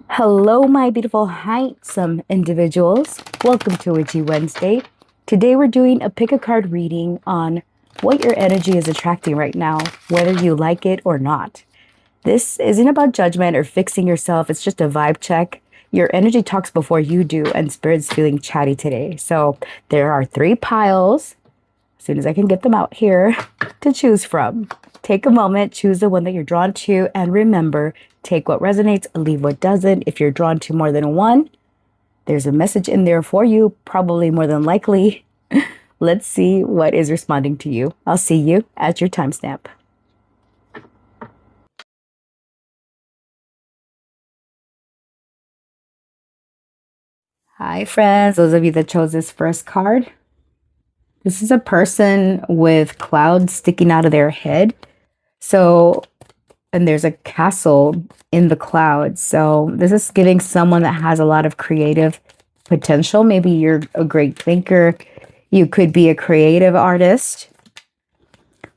Hello, my beautiful, handsome individuals. Welcome to Witchy Wednesday. Today, we're doing a pick a card reading on what your energy is attracting right now, whether you like it or not. This isn't about judgment or fixing yourself, it's just a vibe check. Your energy talks before you do, and Spirit's feeling chatty today. So, there are 3 piles, as soon as I can get them out here, to choose from. Take a moment, choose the one that you're drawn to, and remember, take what resonates, leave what doesn't. If you're drawn to more than one, there's a message in there for you, probably more than likely. Let's see what is responding to you. I'll see you at your timestamp. Hi, friends. Those of you that chose this first card, this is a person with clouds sticking out of their head. So, and there's a castle in the clouds. So this is giving someone that has a lot of creative potential. Maybe you're a great thinker. You could be a creative artist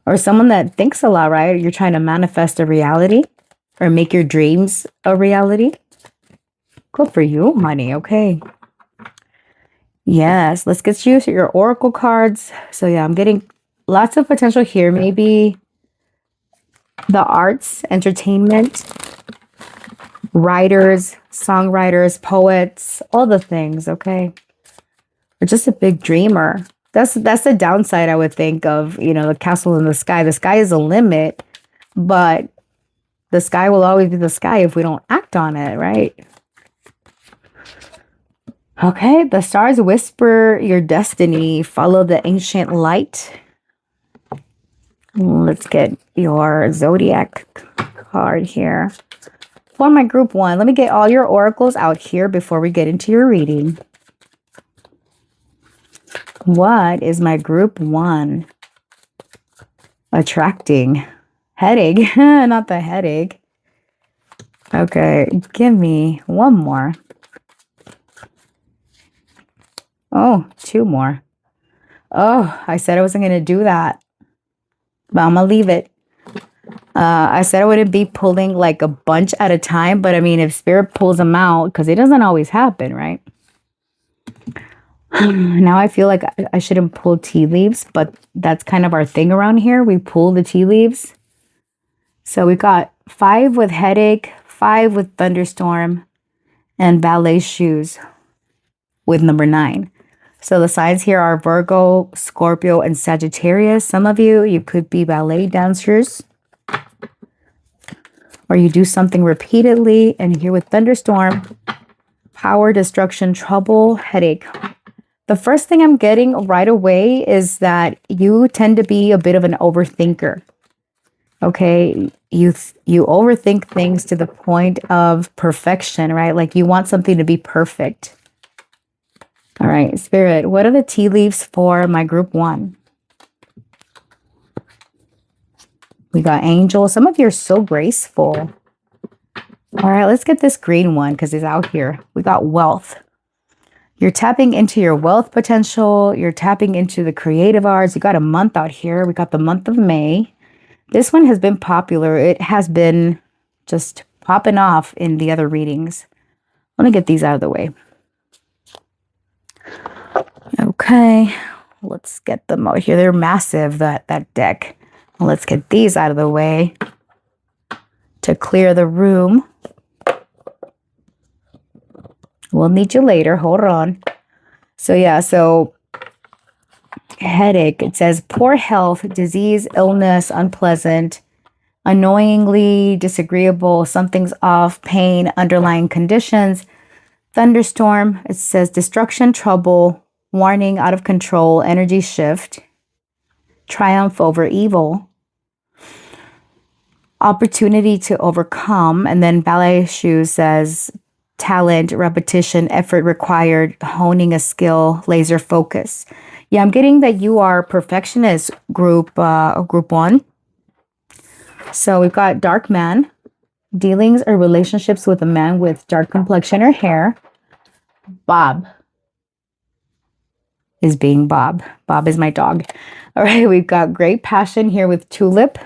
or someone that thinks a lot, right? You're trying to manifest a reality or make your dreams a reality. Good for you, honey. Okay. Yes, let's get you your oracle cards. So yeah, I'm getting lots of potential here. Maybe the arts, entertainment, writers, songwriters, poets, all the things, okay? Or just a big dreamer. That's the downside, I would think, of, the castle in the sky. The sky is a limit, but the sky will always be the sky if we don't act on it, right? Okay, the stars whisper your destiny. Follow the ancient light. Let's get your zodiac card here. For my group 1, let me get all your oracles out here before we get into your reading. What is my group 1 attracting? Headache, not the headache. Okay, give me one more. Oh, 2 more. Oh, I said I wasn't going to do that, but I'm going to leave it. I said I wouldn't be pulling like a bunch at a time, but I mean, if Spirit pulls them out, because it doesn't always happen, right? Now I feel like I shouldn't pull tea leaves, but that's kind of our thing around here. We pull the tea leaves. So we got 5 with headache, 5 with thunderstorm, and ballet shoes with number 9. So the signs here are Virgo, Scorpio, and Sagittarius. Some of you could be ballet dancers, or you do something repeatedly. And here with thunderstorm, power, destruction, trouble, headache. The first thing I'm getting right away is that you tend to be a bit of an overthinker. Okay, you overthink things to the point of perfection, right? Like you want something to be perfect. All right, Spirit, what are the tea leaves for my group 1? We got angel. Some of you are so graceful. All right, let's get this green one because it's out here. We got wealth. You're tapping into your wealth potential. You're tapping into the creative arts. You got a month out here. We got the month of May. This one has been popular. It has been just popping off in the other readings. Let me get these out of the way. Okay, let's get them out here. They're massive, that deck. Let's get these out of the way to clear the room. We'll need you later. Hold on. So yeah, so headache. It says poor health, disease, illness, unpleasant, annoyingly disagreeable, something's off, pain, underlying conditions. Thunderstorm. It says destruction, trouble, warning, out of control, energy shift, triumph over evil, opportunity to overcome. And then ballet shoes says talent, repetition, effort required, honing a skill, laser focus. Yeah, I'm getting that you are perfectionist, group 1. So we've got dark man, dealings or relationships with a man with dark complexion or hair. Bob is being Bob. Bob is my dog. All right, we've got great passion here with tulip.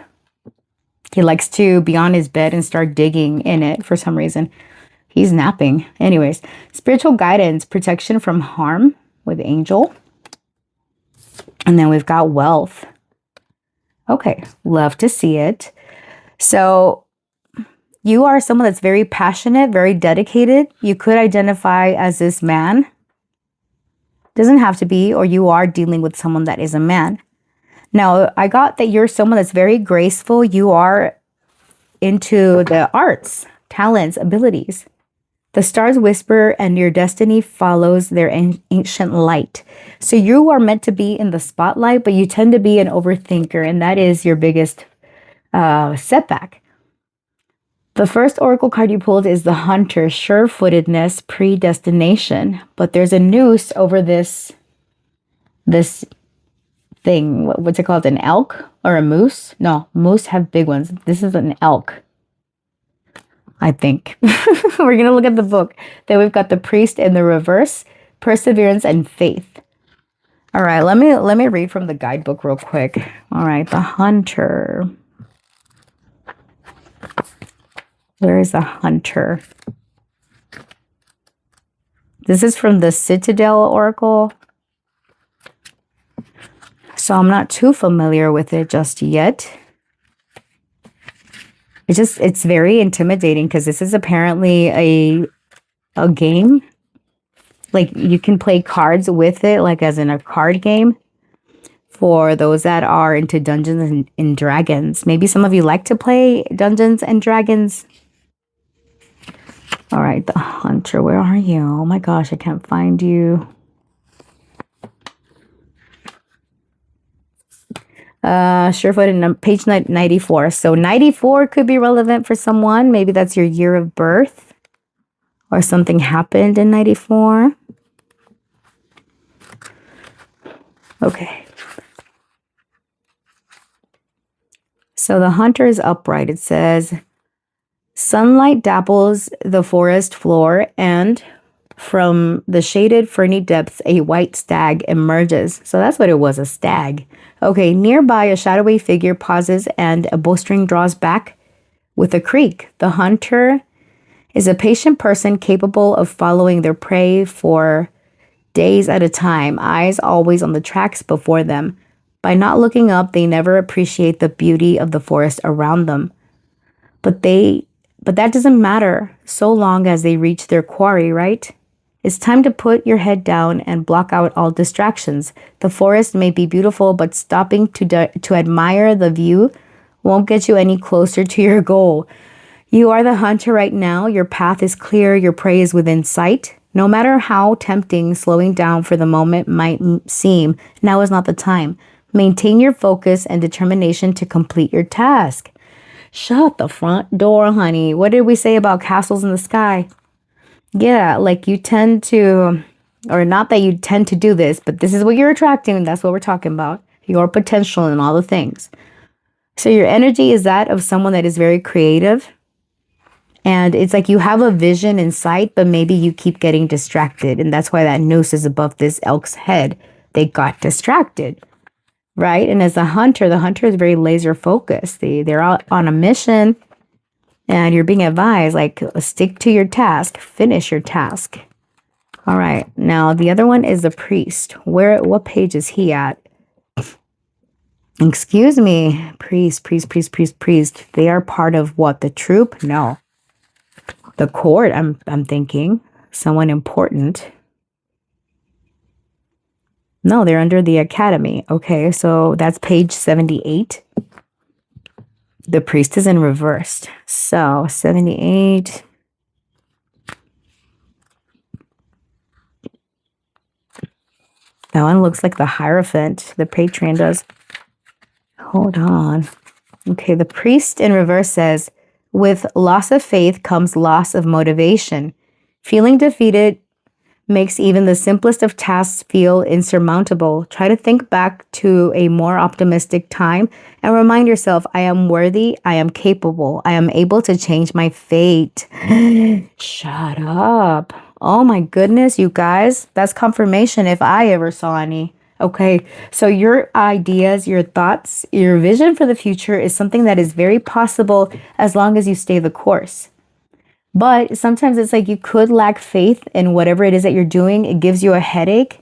He likes to be on his bed and start digging in it for some reason. He's napping. Anyways, spiritual guidance, protection from harm with angel. And then we've got wealth. Okay, love to see it. So you are someone that's very passionate, very dedicated. You could identify as this man. Doesn't have to be, or you are dealing with someone that is a man. Now, I got that you're someone that's very graceful. You are into the arts, talents, abilities. The stars whisper and your destiny follows their ancient light. So you are meant to be in the spotlight, but you tend to be an overthinker, and that is your biggest setback. The first oracle card you pulled is the Hunter, sure-footedness, predestination. But there's a noose over this thing. What's it called? An elk or a moose? No, moose have big ones. This is an elk, I think. We're going to look at the book. Then we've got the priest in the reverse, perseverance and faith. All right, let me read from the guidebook real quick. All right, the Hunter. Where is the Hunter? This is from the Citadel Oracle. So I'm not too familiar with it just yet. It's very intimidating because this is apparently a game. Like you can play cards with it, like as in a card game. For those that are into Dungeons and Dragons. Maybe some of you like to play Dungeons and Dragons. All right, the Hunter, where are you? Oh my gosh, I can't find you. Surefoot, page 94. So 94 could be relevant for someone. Maybe that's your year of birth. Or something happened in 94. Okay. So the Hunter is upright. It says, sunlight dapples the forest floor, and from the shaded ferny depths, a white stag emerges. So that's what it was, a stag. Okay, nearby, a shadowy figure pauses and a bowstring draws back with a creak. The Hunter is a patient person capable of following their prey for days at a time, eyes always on the tracks before them. By not looking up, they never appreciate the beauty of the forest around them. But that doesn't matter so long as they reach their quarry, right? It's time to put your head down and block out all distractions. The forest may be beautiful, but stopping to admire the view won't get you any closer to your goal. You are the Hunter right now. Your path is clear. Your prey is within sight. No matter how tempting slowing down for the moment might seem, now is not the time. Maintain your focus and determination to complete your task. Shut the front door, honey. What did we say about castles in the sky? Yeah, like you tend to, or not that you tend to do this, but this is what you're attracting, and that's what we're talking about. Your potential and all the things. So your energy is that of someone that is very creative. And it's like you have a vision in sight, but maybe you keep getting distracted. And that's why that noose is above this elk's head. They got distracted, right? And as the Hunter is very laser focused. They're out on a mission. And you're being advised, like, stick to your task, finish your task. All right. Now, the other one is the priest. What page is he at? Excuse me. Priest. They are part of what? The troop? No. The court, I'm thinking. Someone important. No, they're under the academy. Okay, so that's page 78. The priest is in reversed. So 78. That one looks like the Hierophant. The Patron does. Hold on. Okay, the priest in reverse says, with loss of faith comes loss of motivation. Feeling defeated makes even the simplest of tasks feel insurmountable. Try to think back to a more optimistic time and remind yourself, I am worthy, I am capable, I am able to change my fate. Shut up. Oh my goodness, you guys. That's confirmation if I ever saw any. Okay, so your ideas, your thoughts, your vision for the future is something that is very possible as long as you stay the course. But sometimes it's like you could lack faith in whatever it is that you're doing. It gives you a headache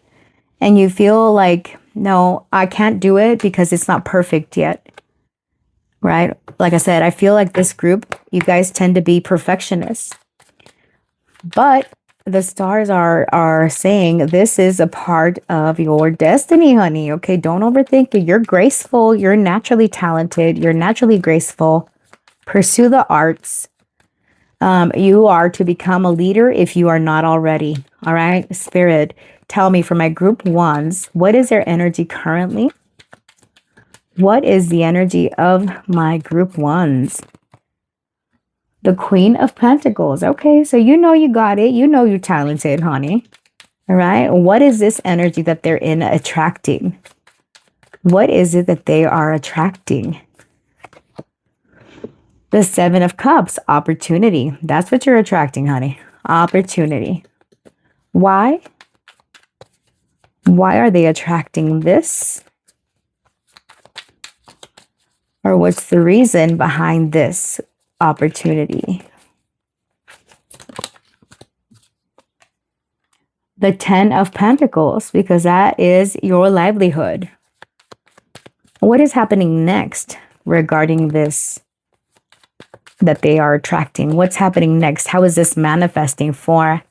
and you feel like, no, I can't do it because it's not perfect yet. Right? Like I said, I feel like this group, you guys tend to be perfectionists. But the stars are saying this is a part of your destiny, honey. Okay, don't overthink it. You're graceful. You're naturally talented. You're naturally graceful. Pursue the arts. You are to become a leader if you are not already. All right, Spirit, tell me for my group ones, what is their energy currently? What is the energy of my group ones? The Queen of Pentacles. Okay, so you know you got it. You know you're talented, honey. All right, what is this energy that they're in attracting? What is it that they are attracting? The Seven of Cups, opportunity. That's what you're attracting, honey. Opportunity. Why? Why are they attracting this? Or what's the reason behind this opportunity? The Ten of Pentacles, because that is your livelihood. What is happening next regarding this that they are attracting? What's happening next? How is this manifesting for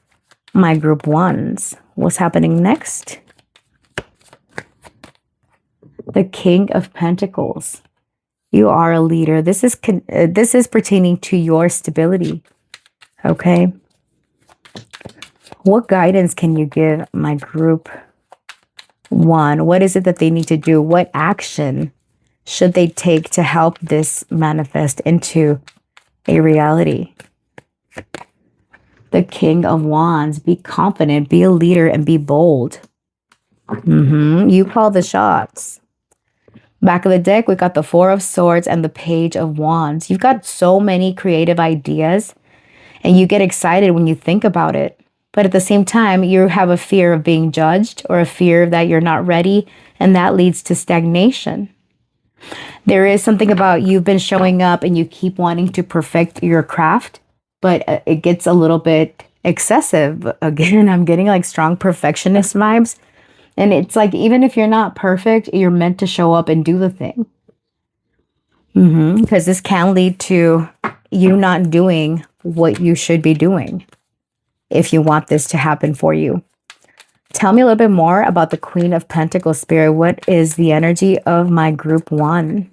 my group ones? What's happening next? The King of Pentacles. You are a leader. This is pertaining to your stability. Okay. What guidance can you give my group one? What is it that they need to do? What action should they take to help this manifest into a reality? The King of Wands. Be confident, be a leader, and be bold. You call the shots. Back of the deck, we got the Four of Swords and the Page of Wands. You've got so many creative ideas and you get excited when you think about it. But at the same time, you have a fear of being judged or a fear that you're not ready, and that leads to stagnation. There is something about you've been showing up and you keep wanting to perfect your craft, but it gets a little bit excessive. Again, I'm getting like strong perfectionist vibes. And it's like, even if you're not perfect, you're meant to show up and do the thing. Because this can lead to you not doing what you should be doing if you want this to happen for you. Tell me a little bit more about the Queen of Pentacles, Spirit. What is the energy of my group one?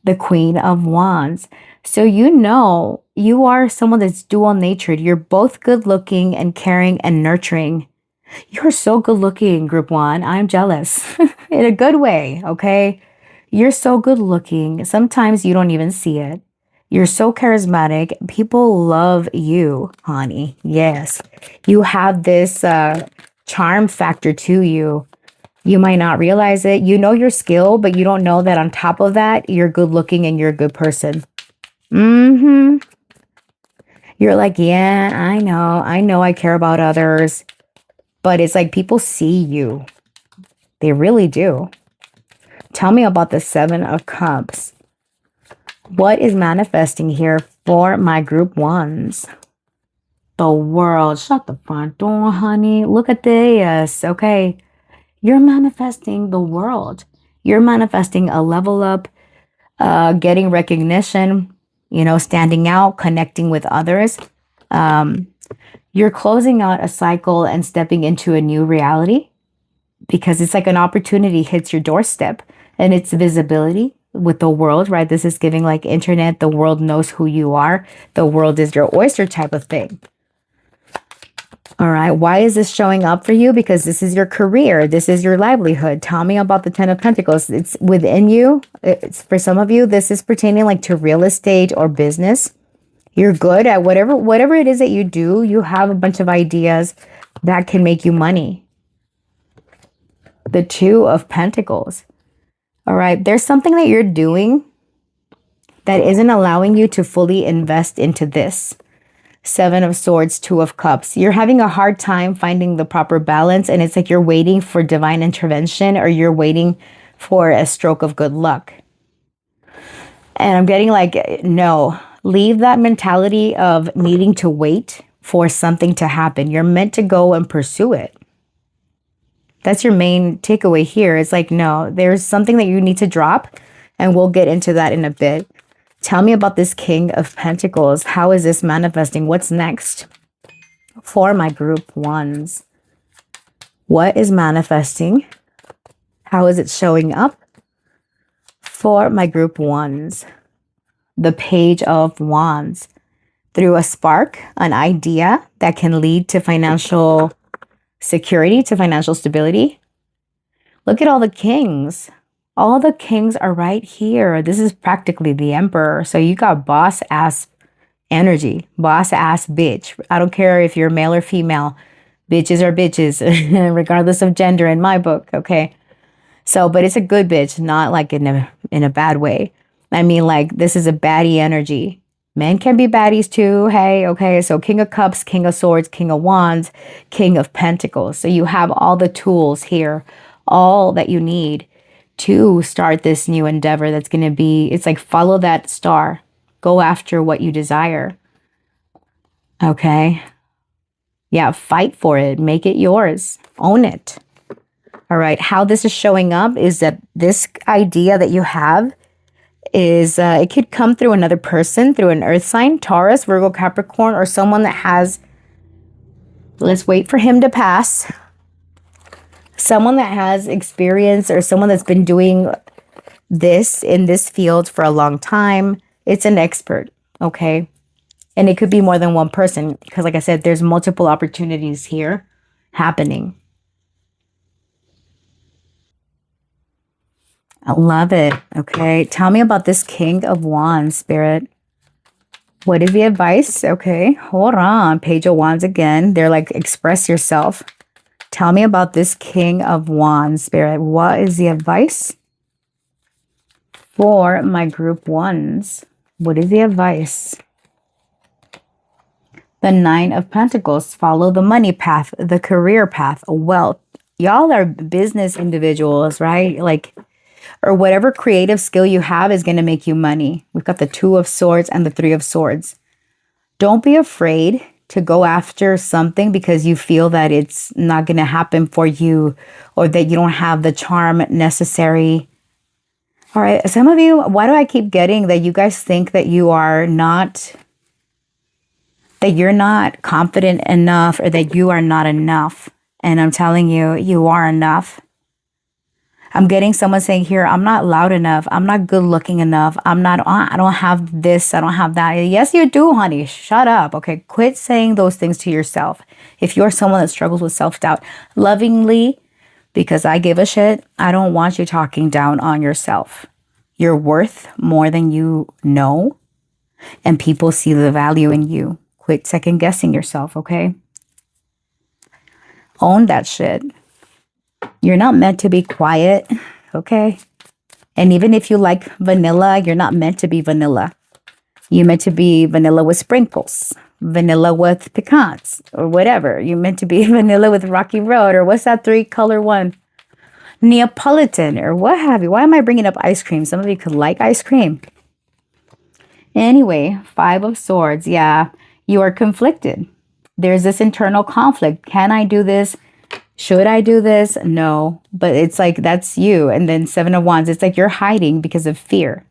The Queen of Wands. So you know you are someone that's dual-natured. You're both good-looking and caring and nurturing. You're so good looking, group one. I'm jealous in a good way. Okay. You're so good looking. Sometimes you don't even see it. You're so charismatic. People love you, honey. Yes. You have this charm factor to you. You might not realize it. You know your skill, but you don't know that on top of that, you're good looking and you're a good person. You're like, yeah, I know I care about others. But it's like people see you. They really do. Tell me about the Seven of Cups. What is manifesting here for my group ones? The World. Shut the front door, honey. Look at this. Okay. You're manifesting the world. You're manifesting a level up, getting recognition, standing out, connecting with others. You're closing out a cycle and stepping into a new reality because it's like an opportunity hits your doorstep and it's visibility with the world, right? This is giving like internet. The world knows who you are. The world is your oyster type of thing. All right. Why is this showing up for you? Because this is your career. This is your livelihood. Tell me about the Ten of Pentacles. It's within you. It's for some of you, this is pertaining like to real estate or business. You're good at whatever it is that you do. You have a bunch of ideas that can make you money. The Two of Pentacles. All right. There's something that you're doing that isn't allowing you to fully invest into this. Seven of Swords, Two of Cups. You're having a hard time finding the proper balance. And it's like you're waiting for divine intervention or you're waiting for a stroke of good luck. And I'm getting like, no. Leave that mentality of needing to wait for something to happen. You're meant to go and pursue it. That's your main takeaway here. It's like, no, there's something that you need to drop, and we'll get into that in a bit. Tell me about this King of Pentacles. How is this manifesting? What's next for my group ones? What is manifesting? How is it showing up for my group ones? The Page of Wands. Through a spark, an idea that can lead to financial security, to financial stability. Look at all the kings. All the kings are right here. This is practically the emperor. So you got boss ass energy, boss ass bitch. I don't care if you're male or female. Bitches are bitches, regardless of gender in my book. Okay. So, but it's a good bitch, not like in a bad way. I mean, like, this is a baddie energy. Men can be baddies too. Hey, okay. So King of Cups, King of Swords, King of Wands, King of Pentacles. So you have all the tools here, all that you need to start this new endeavor that's going to be, it's like follow that star. Go after what you desire. Okay. Yeah, fight for it. Make it yours. Own it. All right. How this is showing up is that this idea that you have is it could come through another person, through an earth sign, Taurus, Virgo, Capricorn, or someone that has, let's wait for him to pass, someone that has experience or someone that's been doing this in this field for a long time. It's an expert, okay? And it could be more than one person because, like I said, there's multiple opportunities here happening. I love it. Okay. Tell me about this King of Wands, Spirit. What is the advice? Okay. Hold on. Page of Wands again. They're like, express yourself. Tell me about this King of Wands, Spirit. What is the advice for my group ones? What is the advice? The Nine of Pentacles. Follow the money path, the career path, wealth. Y'all are business individuals, right? Like, or whatever creative skill you have is going to make you money. We've got the Two of Swords and the Three of Swords. Don't be afraid to go after something because you feel that it's not going to happen for you or that you don't have the charm necessary. All right. Some of you, why do I keep getting that you guys think that you are not, that you're not confident enough or that you are not enough? And I'm telling you, you are enough. I'm getting someone saying here, I'm not loud enough. I'm not good looking enough. I don't have this. I don't have that. Yes, you do, honey. Shut up. Okay. Quit saying those things to yourself. If you're someone that struggles with self-doubt, lovingly, because I give a shit, I don't want you talking down on yourself. You're worth more than you know. And people see the value in you. Quit second guessing yourself. Okay. Own that shit. You're not meant to be quiet, okay? And even if you like vanilla, you're not meant to be vanilla. You're meant to be vanilla with sprinkles, vanilla with pecans, or whatever. You're meant to be vanilla with Rocky Road, or what's that 3-color one? Neapolitan, or what have you. Why am I bringing up ice cream? Some of you could like ice cream. Anyway, Five of Swords. Yeah, you are conflicted. There's this internal conflict. Can I do this? Should I do this? No, but it's like, that's you. And then Seven of Wands, it's like you're hiding because of fear,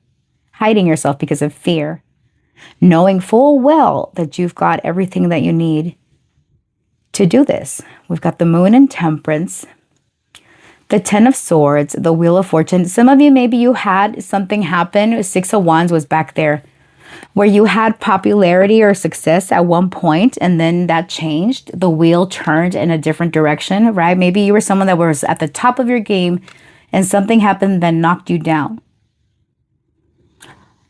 hiding yourself because of fear, knowing full well that you've got everything that you need to do this. We've got the Moon and Temperance, the Ten of Swords, the Wheel of Fortune. Some of you, maybe you had something happen. Six of Wands was back there where you had popularity or success at one point and then that changed. The wheel turned in a different direction, right? Maybe you were someone that was at the top of your game and something happened that knocked you down.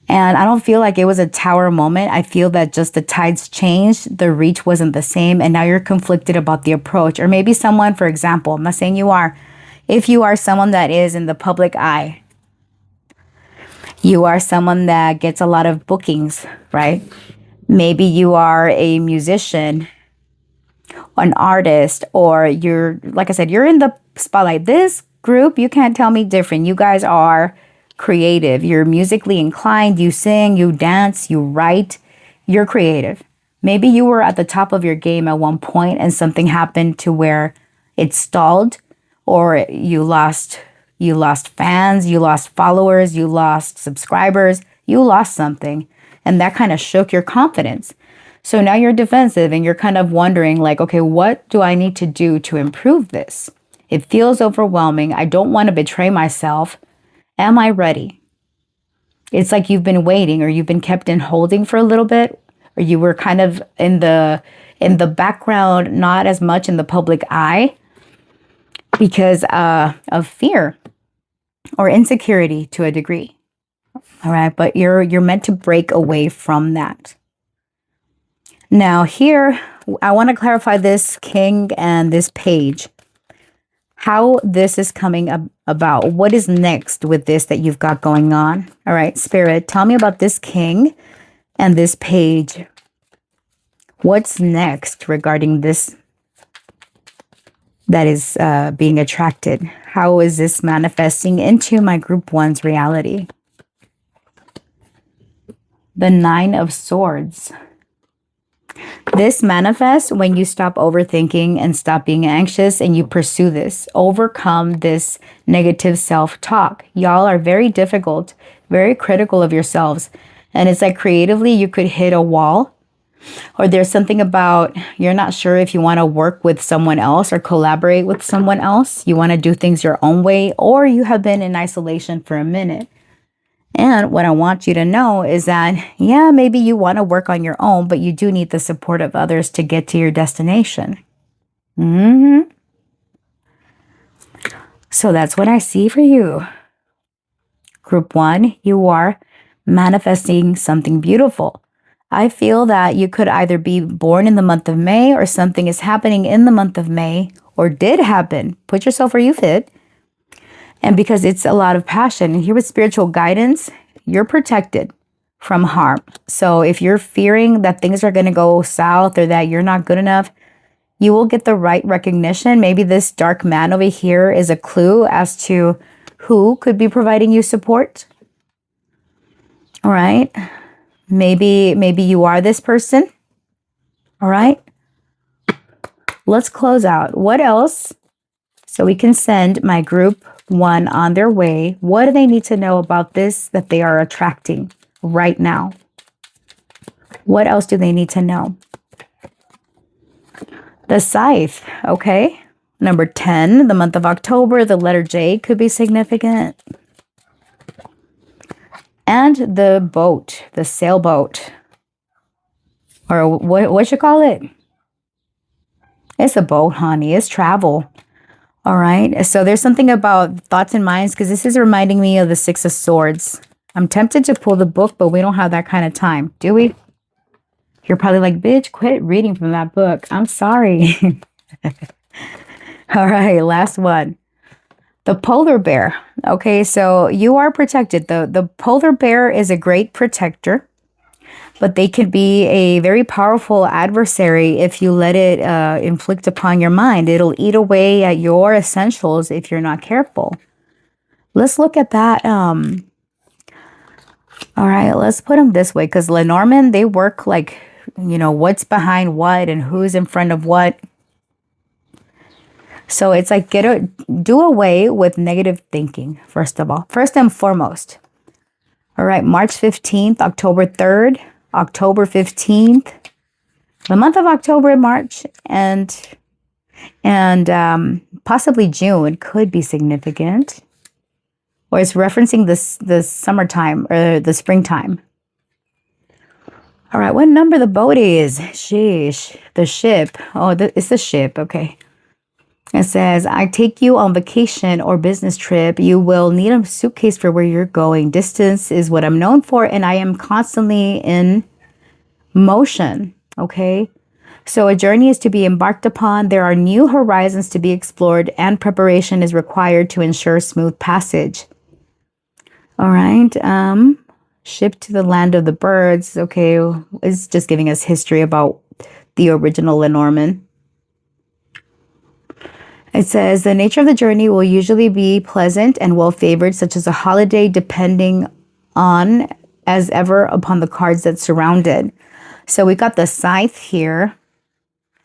And I don't feel like it was a tower moment. I feel that just the tides changed. The reach wasn't the same. And now you're conflicted about the approach. Or maybe someone, for example, I'm not saying you are. If you are someone that is in the public eye, you are someone that gets a lot of bookings, right? Maybe you are a musician, an artist, or you're, like I said, you're in the spotlight. This group, you can't tell me different. You guys are creative. You're musically inclined. You sing, you dance, you write. You're creative. Maybe you were at the top of your game at one point and something happened to where it stalled, or you lost fans, you lost followers, you lost subscribers, you lost something, and that kind of shook your confidence. So now you're defensive and you're kind of wondering like, okay, what do I need to do to improve this? It feels overwhelming. I don't want to betray myself. Am I ready? It's like you've been waiting, or you've been kept in holding for a little bit, or you were kind of in the background, not as much in the public eye because of fear or insecurity to a degree. All right, but you're meant to break away from that. Now here, I want to clarify this king and this page, how this is coming about. What is next with this that you've got going on? All right, Spirit, tell me about this king and this page. What's next regarding this that is being attracted? How is this manifesting into my group one's reality? The Nine of Swords. This manifests when you stop overthinking and stop being anxious and you pursue this. Overcome this negative self-talk. Y'all are very difficult, very critical of yourselves. And it's like creatively you could hit a wall, or there's something about you're not sure if you want to work with someone else or collaborate with someone else. You want to do things your own way, or you have been in isolation for a minute. And what I want you to know is that, yeah, maybe you want to work on your own, but you do need the support of others to get to your destination. So that's what I see for you. Group one, you are manifesting something beautiful. I feel that you could either be born in the month of May, or something is happening in the month of May, or did happen. Put yourself where you fit. And because it's a lot of passion, and here with spiritual guidance, you're protected from harm. So if you're fearing that things are going to go south or that you're not good enough, you will get the right recognition. Maybe this dark man over here is a clue as to who could be providing you support. All right. Maybe you are this person. All right. Let's close out. What else? So we can send my group one on their way. What do they need to know about this that they are attracting right now? What else do they need to know? The Scythe, okay. Number 10, the month of October, the letter J could be significant. And the boat, the sailboat, or what you call it? It's a boat, honey. It's travel. All right. So there's something about thoughts and minds, because this is reminding me of the Six of Swords. I'm tempted to pull the book, but we don't have that kind of time, do we? You're probably like, bitch, quit reading from that book. I'm sorry. All right. Last one. The polar bear. Okay. So you are protected. The polar bear is a great protector, but they could be a very powerful adversary if you let it inflict upon your mind. It'll eat away at your essentials if you're not careful. Let's look at that. All right, let's put them this way, because Lenormand, they work like, you know, what's behind what and who's in front of what. So it's like do away with negative thinking, first of all, first and foremost. All right, March 15th, October 3rd, October 15th, the month of October and March, and possibly June could be significant, or it's referencing the summertime or the springtime. All right, what number the boat is? Sheesh, the ship. Oh, it's the ship. Okay. It says, I take you on vacation or business trip. You will need a suitcase for where you're going. Distance is what I'm known for, and I am constantly in motion. Okay. So a journey is to be embarked upon. There are new horizons to be explored, and preparation is required to ensure smooth passage. All right. Ship to the land of the birds. Okay. It's just giving us history about the original Lenormand. It says the nature of the journey will usually be pleasant and well favored, such as a holiday, depending on as ever upon the cards that surround it. So we got the scythe here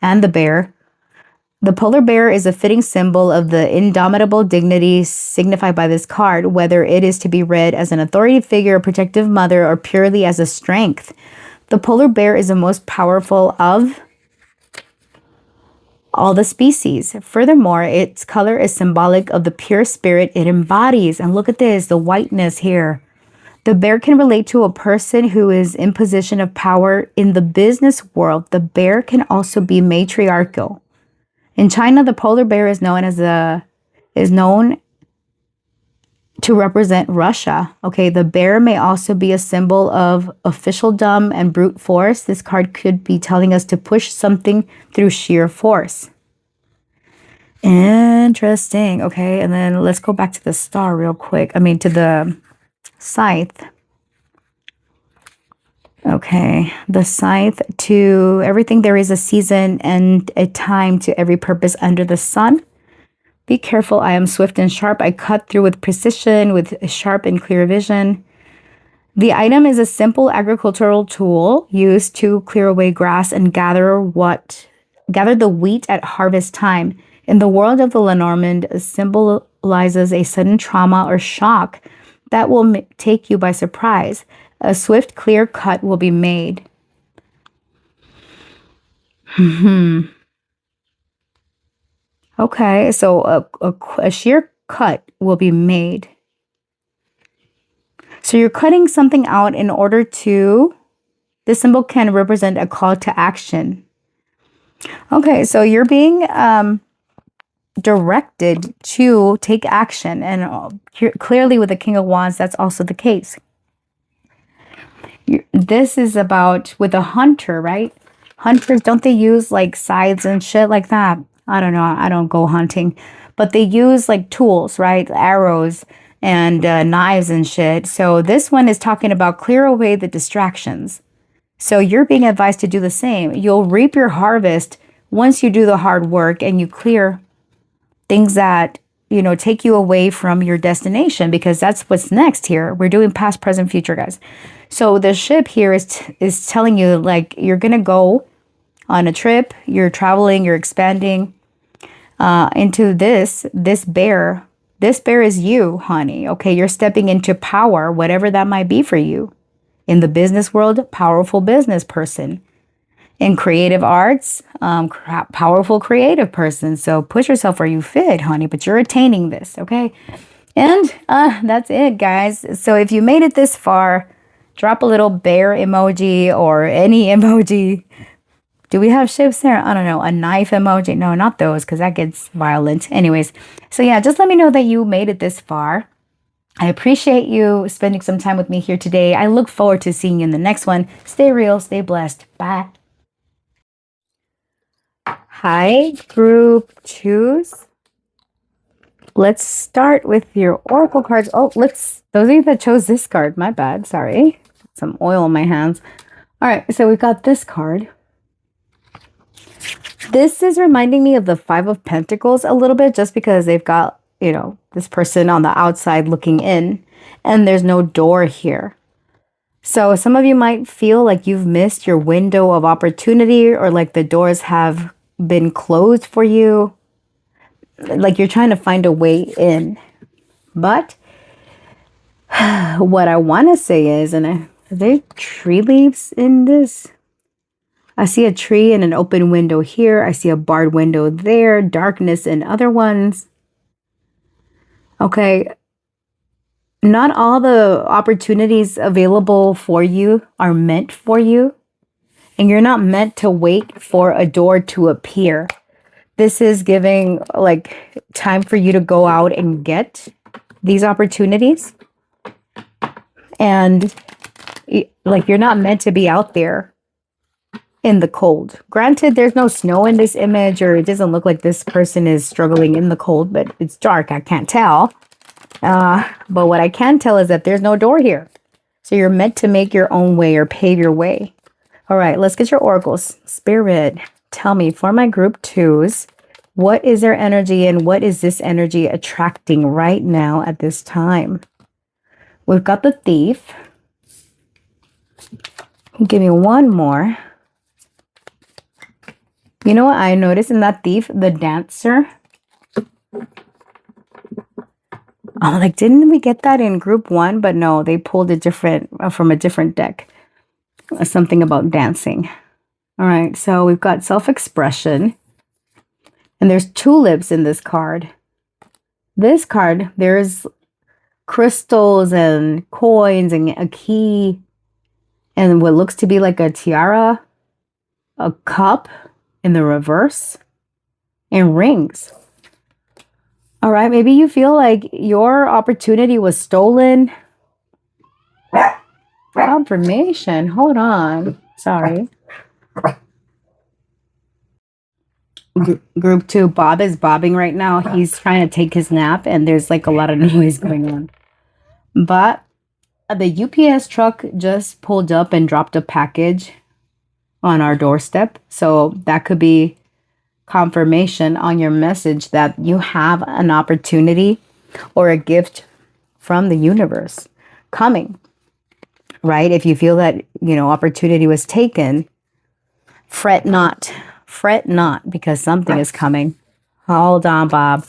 and the bear. The polar bear is a fitting symbol of the indomitable dignity signified by this card, whether it is to be read as an authority figure, a protective mother, or purely as a strength. The polar bear is the most powerful of all the species. Furthermore, its color is symbolic of the pure spirit it embodies. And look at this, the whiteness here. The bear can relate to a person who is in position of power in the business world. The bear can also be matriarchal. In China, the polar bear is known to represent Russia. Okay, the bear may also be a symbol of officialdom and brute force. This card could be telling us to push something through sheer force. Interesting. Okay, and then let's go back to the star real quick. To the scythe. Okay, the scythe. To everything there is a season and a time to every purpose under the sun. Be careful, I am swift and sharp. I cut through with precision, with sharp and clear vision. The item is a simple agricultural tool used to clear away grass and gather the wheat at harvest time. In the world of the Lenormand, it symbolizes a sudden trauma or shock that will take you by surprise. A swift, clear cut will be made. Okay, so a sheer cut will be made. So you're cutting something out in order to, this symbol can represent a call to action. Okay, so you're being directed to take action. And clearly with the King of Wands, that's also the case. This is about with a hunter, right? Hunters, don't they use like scythes and shit like that? I don't know. I don't go hunting. But they use like tools, right? Arrows and knives and shit. So this one is talking about clear away the distractions. So you're being advised to do the same. You'll reap your harvest once you do the hard work and you clear things that, take you away from your destination, because that's what's next here. We're doing past, present, future, guys. So the ship here is telling you like you're going to go on a trip, you're traveling, you're expanding into this bear. This bear is you, honey. Okay, you're stepping into power, whatever that might be for you. In the business world, powerful business person. In creative arts, powerful creative person. So push yourself where you fit, honey, but you're attaining this, okay? And that's it, guys. So if you made it this far, drop a little bear emoji or any emoji. Do we have ships there? I don't know. A knife emoji. No, not those, because that gets violent. Anyways, so yeah, just let me know that you made it this far. I appreciate you spending some time with me here today. I look forward to seeing you in the next one. Stay real, stay blessed. Bye. Hi, group twos. Let's start with your oracle cards. Oh, those of you that chose this card, my bad, sorry. Some oil in my hands. All right, so we've got this card. This is reminding me of the Five of Pentacles a little bit, just because they've got, this person on the outside looking in, and there's no door here. So some of you might feel like you've missed your window of opportunity, or like the doors have been closed for you. Like you're trying to find a way in. But what I want to say is, are there tree leaves in this? I see a tree and an open window here. I see a barred window there, darkness in other ones. Okay. Not all the opportunities available for you are meant for you. And you're not meant to wait for a door to appear. This is giving like time for you to go out and get these opportunities. And like you're not meant to be out there in the cold. Granted, there's no snow in this image, or it doesn't look like this person is struggling in the cold, but it's dark. I can't tell. But what I can tell is that there's no door here. So you're meant to make your own way or pave your way. All right, let's get your oracles. Spirit, tell me, for my group twos, What is their energy and what is this energy attracting right now at this time? We've got the Thief. Give me one more. You know what I noticed in that Thief? The Dancer. I'm like, didn't we get that in group 1? But no, they pulled it different from a different deck. Something about dancing. All right, so we've got self-expression. And there's tulips in this card. This card, there's crystals and coins and a key and what looks to be like a tiara, a cup in the reverse, and rings. All right, maybe you feel like your opportunity was stolen. Confirmation. Hold on. Sorry. Group 2, Bob is bobbing right now. He's trying to take his nap and there's like a lot of noise going on. But the UPS truck just pulled up and dropped a package on our doorstep. So that could be confirmation on your message that you have an opportunity or a gift from the universe coming, right? If you feel that, opportunity was taken, fret not, because something is coming. Hold on, Bob.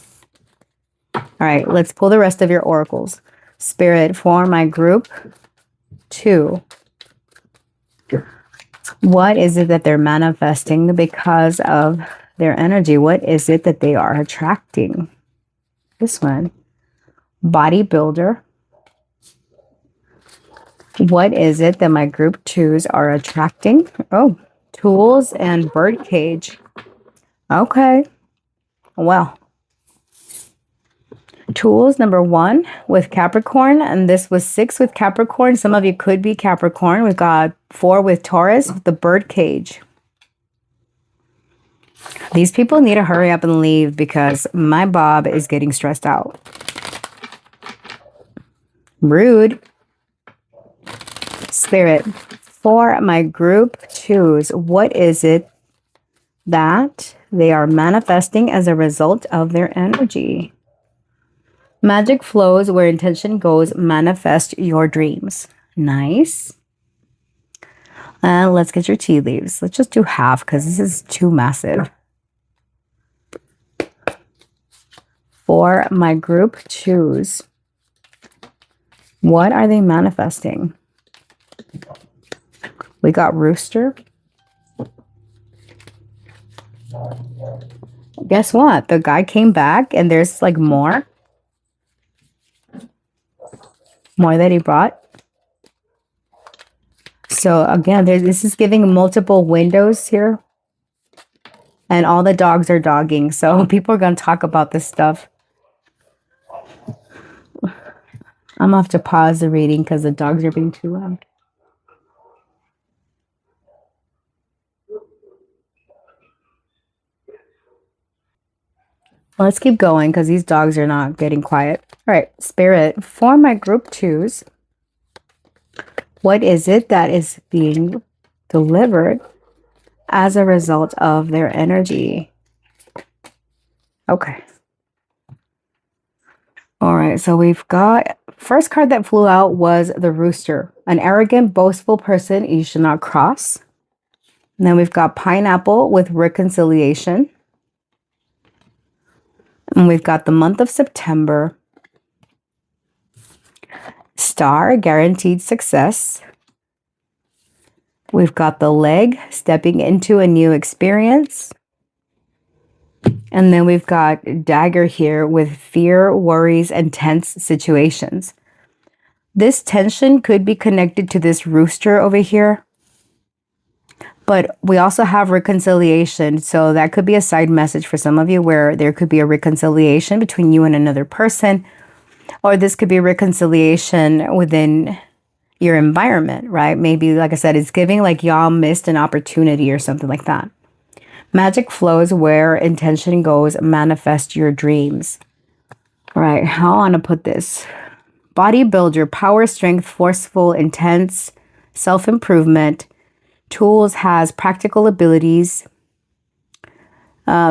All right, let's pull the rest of your oracles. Spirit, for my group 2. What is it that they're manifesting because of their energy? What is it that they are attracting? This one. Bodybuilder. What is it that my group 2s are attracting? Oh, tools and birdcage. Okay. Well. Tools, number 1 with Capricorn, and this was 6 with Capricorn. Some of you could be Capricorn. We've got 4 with Taurus, with the birdcage. These people need to hurry up and leave because my Bob is getting stressed out. Rude. Spirit, for my group 2s, what is it that they are manifesting as a result of their energy? Magic flows where intention goes. Manifest your dreams. Nice. And let's get your tea leaves. Let's just do half because this is too massive. For my group 2s, what are they manifesting? We got Rooster. Guess what? The guy came back and there's like more that he brought. So again, this is giving multiple windows here. And all the dogs are dogging. So people are going to talk about this stuff. I'm going to have to pause the reading because the dogs are being too loud. Let's keep going because these dogs are not getting quiet. All right, Spirit, for my group 2s, what is it that is being delivered as a result of their energy? Okay. All right, so we've got, first card that flew out was the Rooster. An arrogant, boastful person you should not cross. And then we've got Pineapple with reconciliation. And we've got the month of September. Star, guaranteed success. We've got the Leg, stepping into a new experience. And then we've got Dagger here with fear, worries, and tense situations. This tension could be connected to this Rooster over here. But we also have reconciliation. So that could be a side message for some of you where there could be a reconciliation between you and another person. Or this could be reconciliation within your environment, right? Maybe, like I said, it's giving like y'all missed an opportunity or something like that. Magic flows where intention goes. Manifest your dreams. All right, how I want to put this? Bodybuilder, power, strength, forceful, intense, self-improvement. Tools has practical abilities.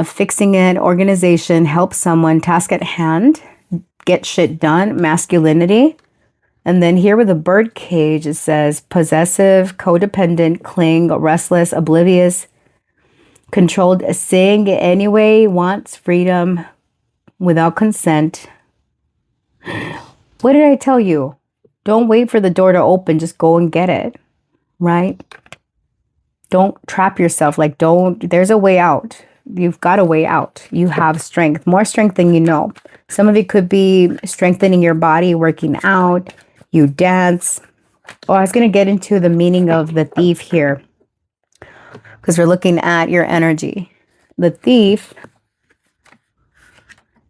fixing it, organization, help someone, task at hand, get shit done, masculinity. And then here with the bird cage, it says possessive, codependent, cling, restless, oblivious, controlled, saying it anyway, wants freedom without consent. What did I tell you? Don't wait for the door to open. Just go and get it, right? Don't trap yourself. Like, there's a way out. You've got a way out. You have strength, more strength than you know. Some of it could be strengthening your body, working out, you dance. Oh, I was going to get into the meaning of the thief here because we're looking at your energy. The thief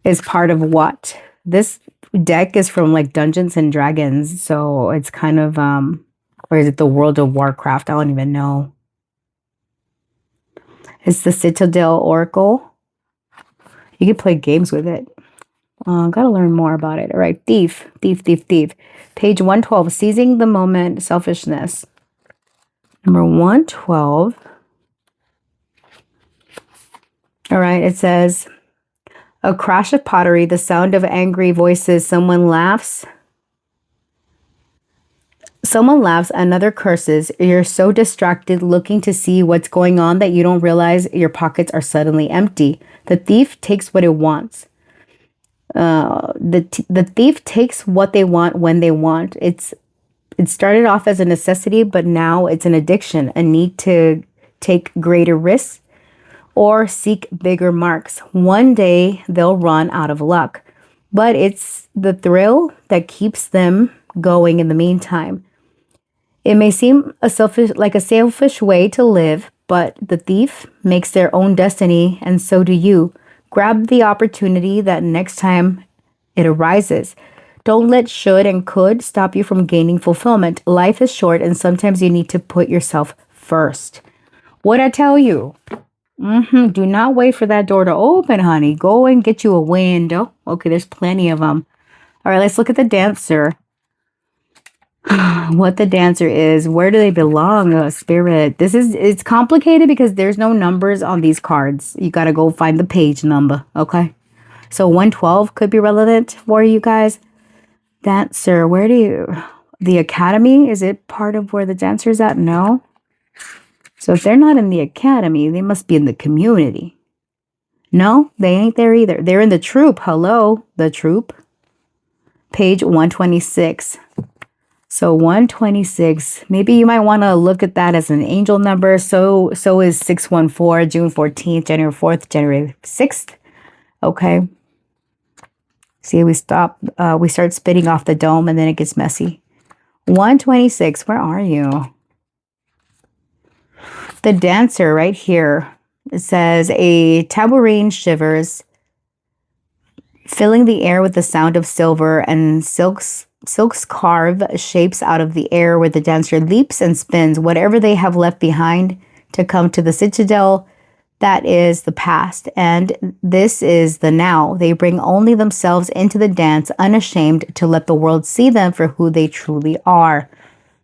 is part of what? This deck is from like Dungeons and Dragons. So it's kind of, or is it the World of Warcraft? I don't even know. It's the Citadel Oracle. You can play games with it. Gotta learn more about it. All right, thief. Page 112, seizing the moment, selfishness. Number 112. All right, it says, a crash of pottery, the sound of angry voices, someone laughs, another curses. You're so distracted looking to see what's going on that you don't realize your pockets are suddenly empty. The thief takes what it wants. The thief takes what they want when they want. It started off as a necessity, but now it's an addiction, a need to take greater risks or seek bigger marks. One day they'll run out of luck, but it's the thrill that keeps them going in the meantime. It may seem a selfish way to live, but the thief makes their own destiny, and so do you. Grab the opportunity that next time it arises. Don't let should and could stop you from gaining fulfillment. Life is short, and sometimes you need to put yourself first. What'd I tell you? Do not wait for that door to open, honey. Go and get you a window. Okay, there's plenty of them. All right, let's look at the dancer. What the dancer is. Where do they belong? Spirit. It's complicated because there's no numbers on these cards. You got to go find the page number. Okay. So 112 could be relevant for you guys. Dancer. The academy? Is it part of where the dancer is at? No. So if they're not in the academy, they must be in the community. No, they ain't there either. They're in the troop. Hello, the troop. Page 126. So 126, maybe you might want to look at that as an angel number. So is 614, June 14th, January 4th, January 6th. Okay. See, we start spitting off the dome and then it gets messy. 126, where are you? The dancer right here. It says a tambourine shivers, filling the air with the sound of silver, and silks carve shapes out of the air where the dancer leaps and spins. Whatever they have left behind to come to the citadel, that is the past, and this is the now. They bring only themselves into the dance, unashamed to let the world see them for who they truly are.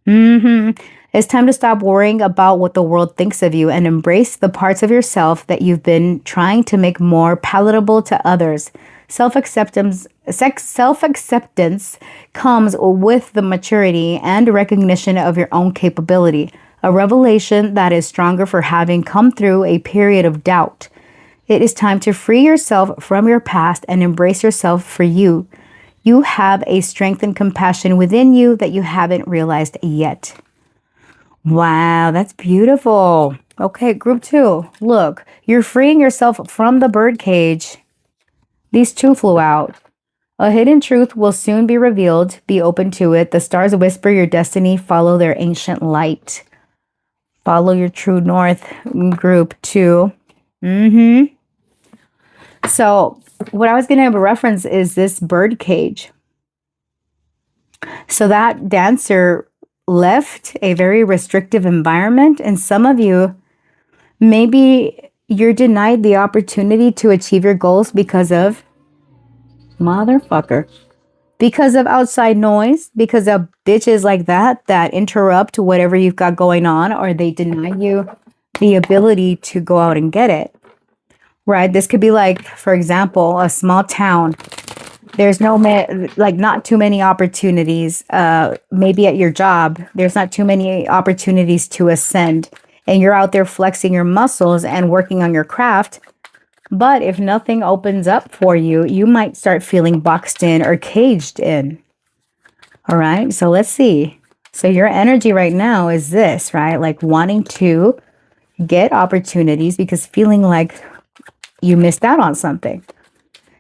It's time to stop worrying about what the world thinks of you and embrace the parts of yourself that you've been trying to make more palatable to others. Self-acceptance comes with the maturity and recognition of your own capability, a revelation that is stronger for having come through a period of doubt. It is time to free yourself from your past and embrace yourself for you. You have a strength and compassion within you that you haven't realized yet. Wow, that's beautiful. Okay, group 2. Look, you're freeing yourself from the birdcage. These 2 flew out. A hidden truth will soon be revealed. Be open to it. The stars whisper your destiny. Follow their ancient light. Follow your true north, group 2. So what I was going to reference is this bird cage. So that dancer left a very restrictive environment, and some of you, maybe you're denied the opportunity to achieve your goals because of because of outside noise, because of bitches like that interrupt whatever you've got going on, or they deny you the ability to go out and get it. right? This could be like, for example, a small town. There's like not too many opportunities. Maybe at your job, there's not too many opportunities to ascend, and you're out there flexing your muscles and working on your craft. But if nothing opens up for you, you might start feeling boxed in or caged in. All right, so let's see. So your energy right now is this, right? Like wanting to get opportunities because feeling like you missed out on something.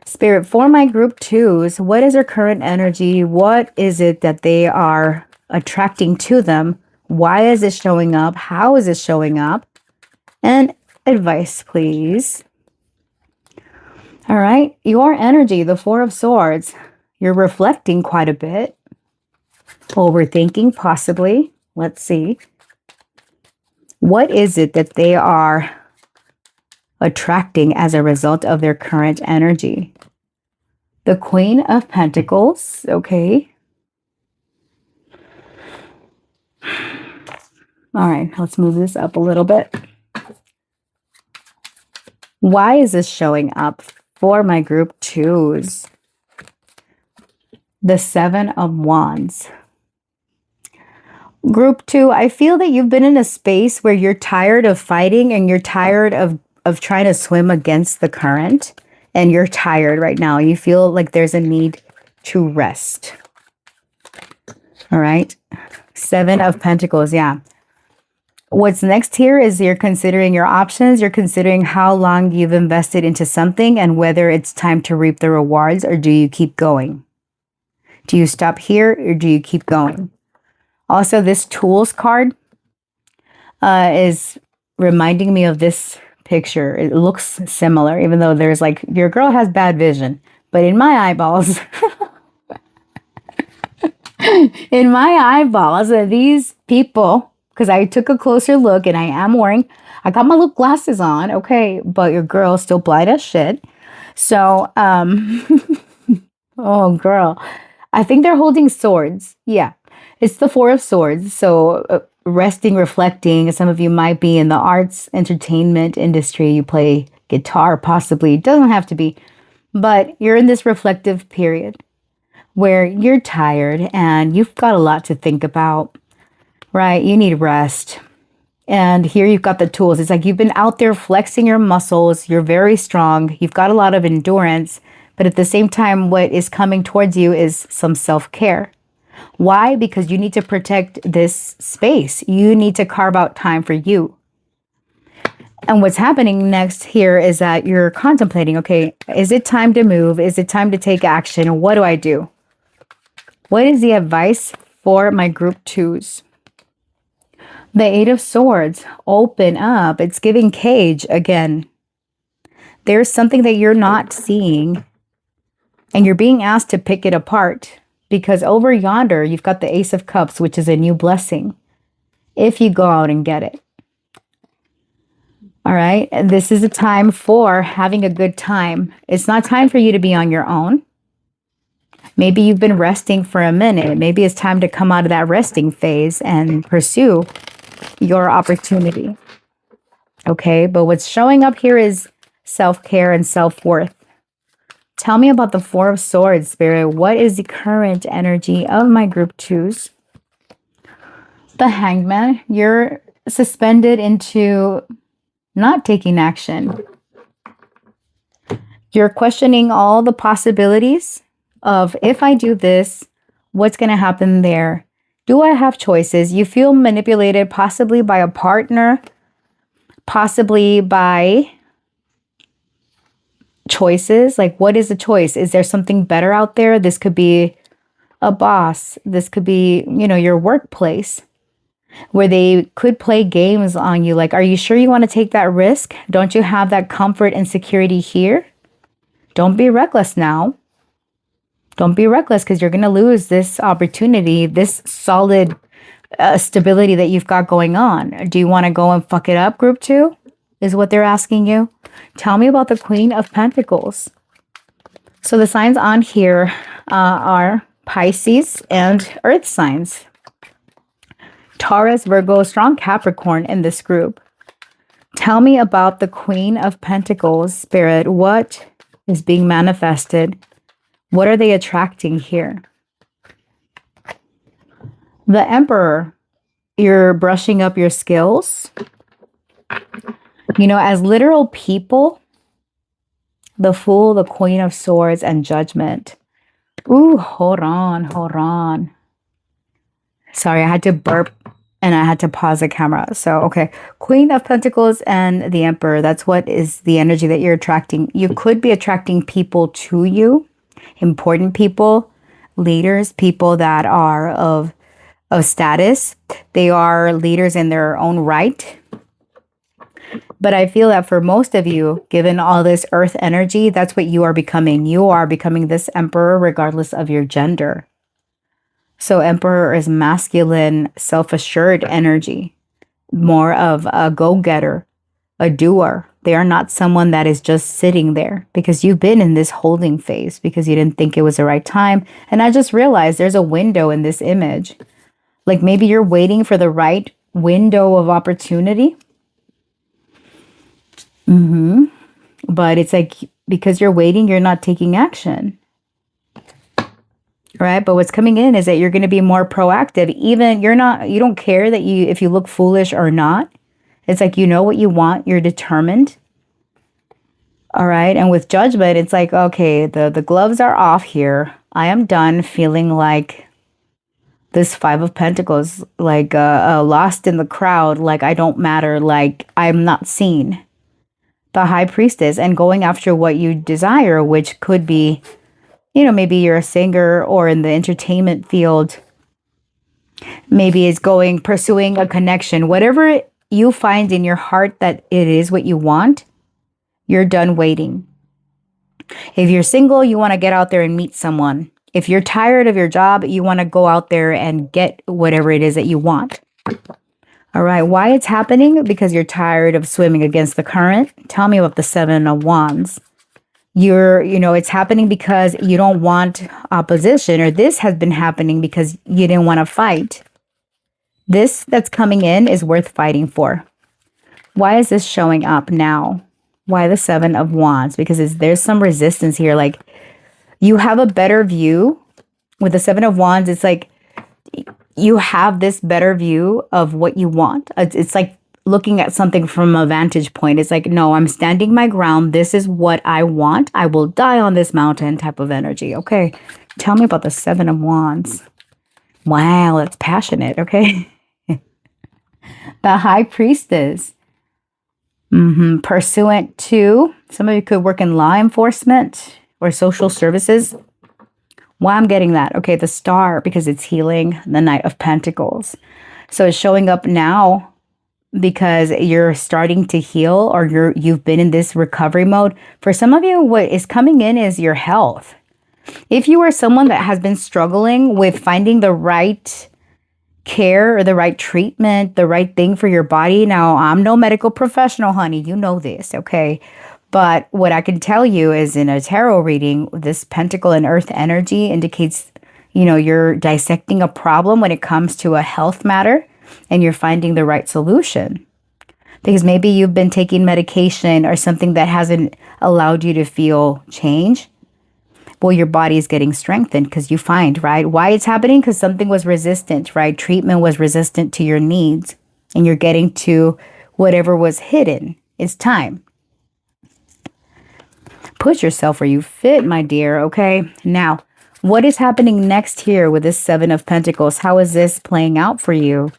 Spirit, for my group twos, what is their current energy? What is it that they are attracting to them? Why is it showing up? How is it showing up? And advice, please. All right, your energy, the Four of Swords. You're reflecting quite a bit. Overthinking, possibly. Let's see. What is it that they are attracting as a result of their current energy? The Queen of Pentacles, okay. All right, let's move this up a little bit. Why is this showing up for my group twos? The Seven of Wands. Group two, I feel that you've been in a space where you're tired of fighting and you're tired of trying to swim against the current. And you're tired right now. You feel like there's a need to rest. All right. Seven of Pentacles. Yeah. What's next here is you're considering your options. You're considering how long you've invested into something and whether it's time to reap the rewards, or do you keep going? Do you stop here or do you keep going? Also, this Tools card is reminding me of this picture. It looks similar, even though there's like, your girl has bad vision, but in my eyeballs, in my eyeballs, these people, because I took a closer look and I got my little glasses on, okay, but your girl's still blind as shit. So, oh girl, I think they're holding swords. Yeah, it's the Four of Swords. So resting, reflecting. Some of you might be in the arts, entertainment industry. You play guitar, possibly. It doesn't have to be. But you're in this reflective period where you're tired and you've got a lot to think about, right? You need rest. And here you've got the tools. It's like you've been out there flexing your muscles. You're very strong. You've got a lot of endurance. But at the same time, what is coming towards you is some self-care. Why? Because you need to protect this space. You need to carve out time for you. And what's happening next here is that you're contemplating, okay, is it time to move? Is it time to take action? What do I do? What is the advice for my group twos? The Eight of Swords, open up. It's giving cage again. There's something that you're not seeing and you're being asked to pick it apart. Because over yonder, you've got the Ace of Cups, which is a new blessing, if you go out and get it. All right. And this is a time for having a good time. It's not time for you to be on your own. Maybe you've been resting for a minute. Maybe it's time to come out of that resting phase and pursue your opportunity. Okay. But what's showing up here is self-care and self-worth. Tell me about the Four of Swords, Spirit. What is the current energy of my group twos? The Hangman. You're suspended into not taking action. You're questioning all the possibilities of, if I do this, what's going to happen there? Do I have choices? You feel manipulated, possibly by a partner, possibly by choices. Like, what is a choice? Is there something better out there? This could be a boss. This could be, your workplace, where they could play games on you. Like, are you sure you want to take that risk? Don't you have that comfort and security here? Don't be reckless now. Don't be reckless, because you're going to lose this opportunity, this solid stability that you've got going on. Do you want to go and fuck it up, group two? Is what they're asking you. Tell me about the Queen of Pentacles. So the signs on here are Pisces and Earth signs. Taurus, Virgo, strong Capricorn in this group. Tell me about the Queen of Pentacles, Spirit. What is being manifested? What are they attracting here? The Emperor. You're brushing up your skills. You know, as literal people, the Fool, the Queen of Swords, and Judgment. Ooh, hold on, hold on. Sorry, I had to burp and I had to pause the camera. So, okay. Queen of Pentacles and the Emperor. That's what is the energy that you're attracting. You could be attracting people to you, important people, leaders, people that are of status. They are leaders in their own right. But I feel that for most of you, given all this earth energy, that's what you are becoming. You are becoming this emperor regardless of your gender. So emperor is masculine, self-assured energy, more of a go-getter, a doer. They are not someone that is just sitting there because you've been in this holding phase because you didn't think it was the right time. And I just realized there's a window in this image. Like maybe you're waiting for the right window of opportunity. But it's like because you're waiting, you're not taking action. Right? But what's coming in is that you're going to be more proactive. Even you don't care that if you look foolish or not. It's like you know what you want, you're determined. All right. And with Judgment, it's like, okay, the gloves are off here. I am done feeling like this Five of Pentacles, like lost in the crowd, like I don't matter, like I'm not seen. The High Priestess, and going after what you desire, which could be, you know, maybe you're a singer or in the entertainment field. Maybe it's pursuing a connection. Whatever you find in your heart that it is what you want, you're done waiting. If you're single, you want to get out there and meet someone. If you're tired of your job, you want to go out there and get whatever it is that you want. All right, why it's happening? Because you're tired of swimming against the current. Tell me about the Seven of Wands. It's happening because you don't want opposition, or this has been happening because you didn't want to fight. This that's coming in is worth fighting for. Why is this showing up now? Why the Seven of Wands? Because there's some resistance here. Like you have a better view with the Seven of Wands. It's like you have this better view of what you want. It's like looking at something from a vantage point. It's like, no, I'm standing my ground. This is what I want. I will die on this mountain type of energy. Okay. Tell me about the Seven of Wands. Wow, that's passionate. Okay. The High Priestess. Pursuant to, some of you could work in law enforcement or social services. Why I'm getting that? Okay, the Star, because it's healing, the Knight of Pentacles. So it's showing up now because you're starting to heal, or you've been in this recovery mode. For some of you, what is coming in is your health. If you are someone that has been struggling with finding the right care or the right treatment, the right thing for your body. Now, I'm no medical professional, honey. You know this, okay? But what I can tell you is in a tarot reading, this Pentacle and Earth energy indicates, you're dissecting a problem when it comes to a health matter and you're finding the right solution. Because maybe you've been taking medication or something that hasn't allowed you to feel change. Well, your body is getting strengthened because you find, right? Why it's happening? Because something was resistant, right? Treatment was resistant to your needs and you're getting to whatever was hidden. It's time. Put yourself where you fit, my dear, okay? Now, what is happening next here with this Seven of Pentacles? How is this playing out for you?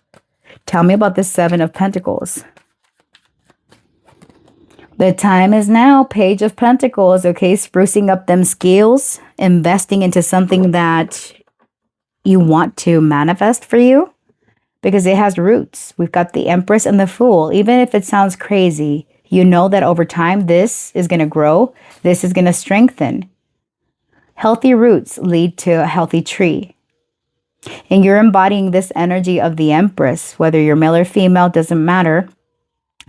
Tell me about this Seven of Pentacles. The time is now, Page of Pentacles, okay? Sprucing up them skills, investing into something that you want to manifest for you because it has roots. We've got the Empress and the Fool. Even if it sounds crazy, you know that over time, this is going to grow. This is going to strengthen. Healthy roots lead to a healthy tree. And you're embodying this energy of the Empress, whether you're male or female, doesn't matter.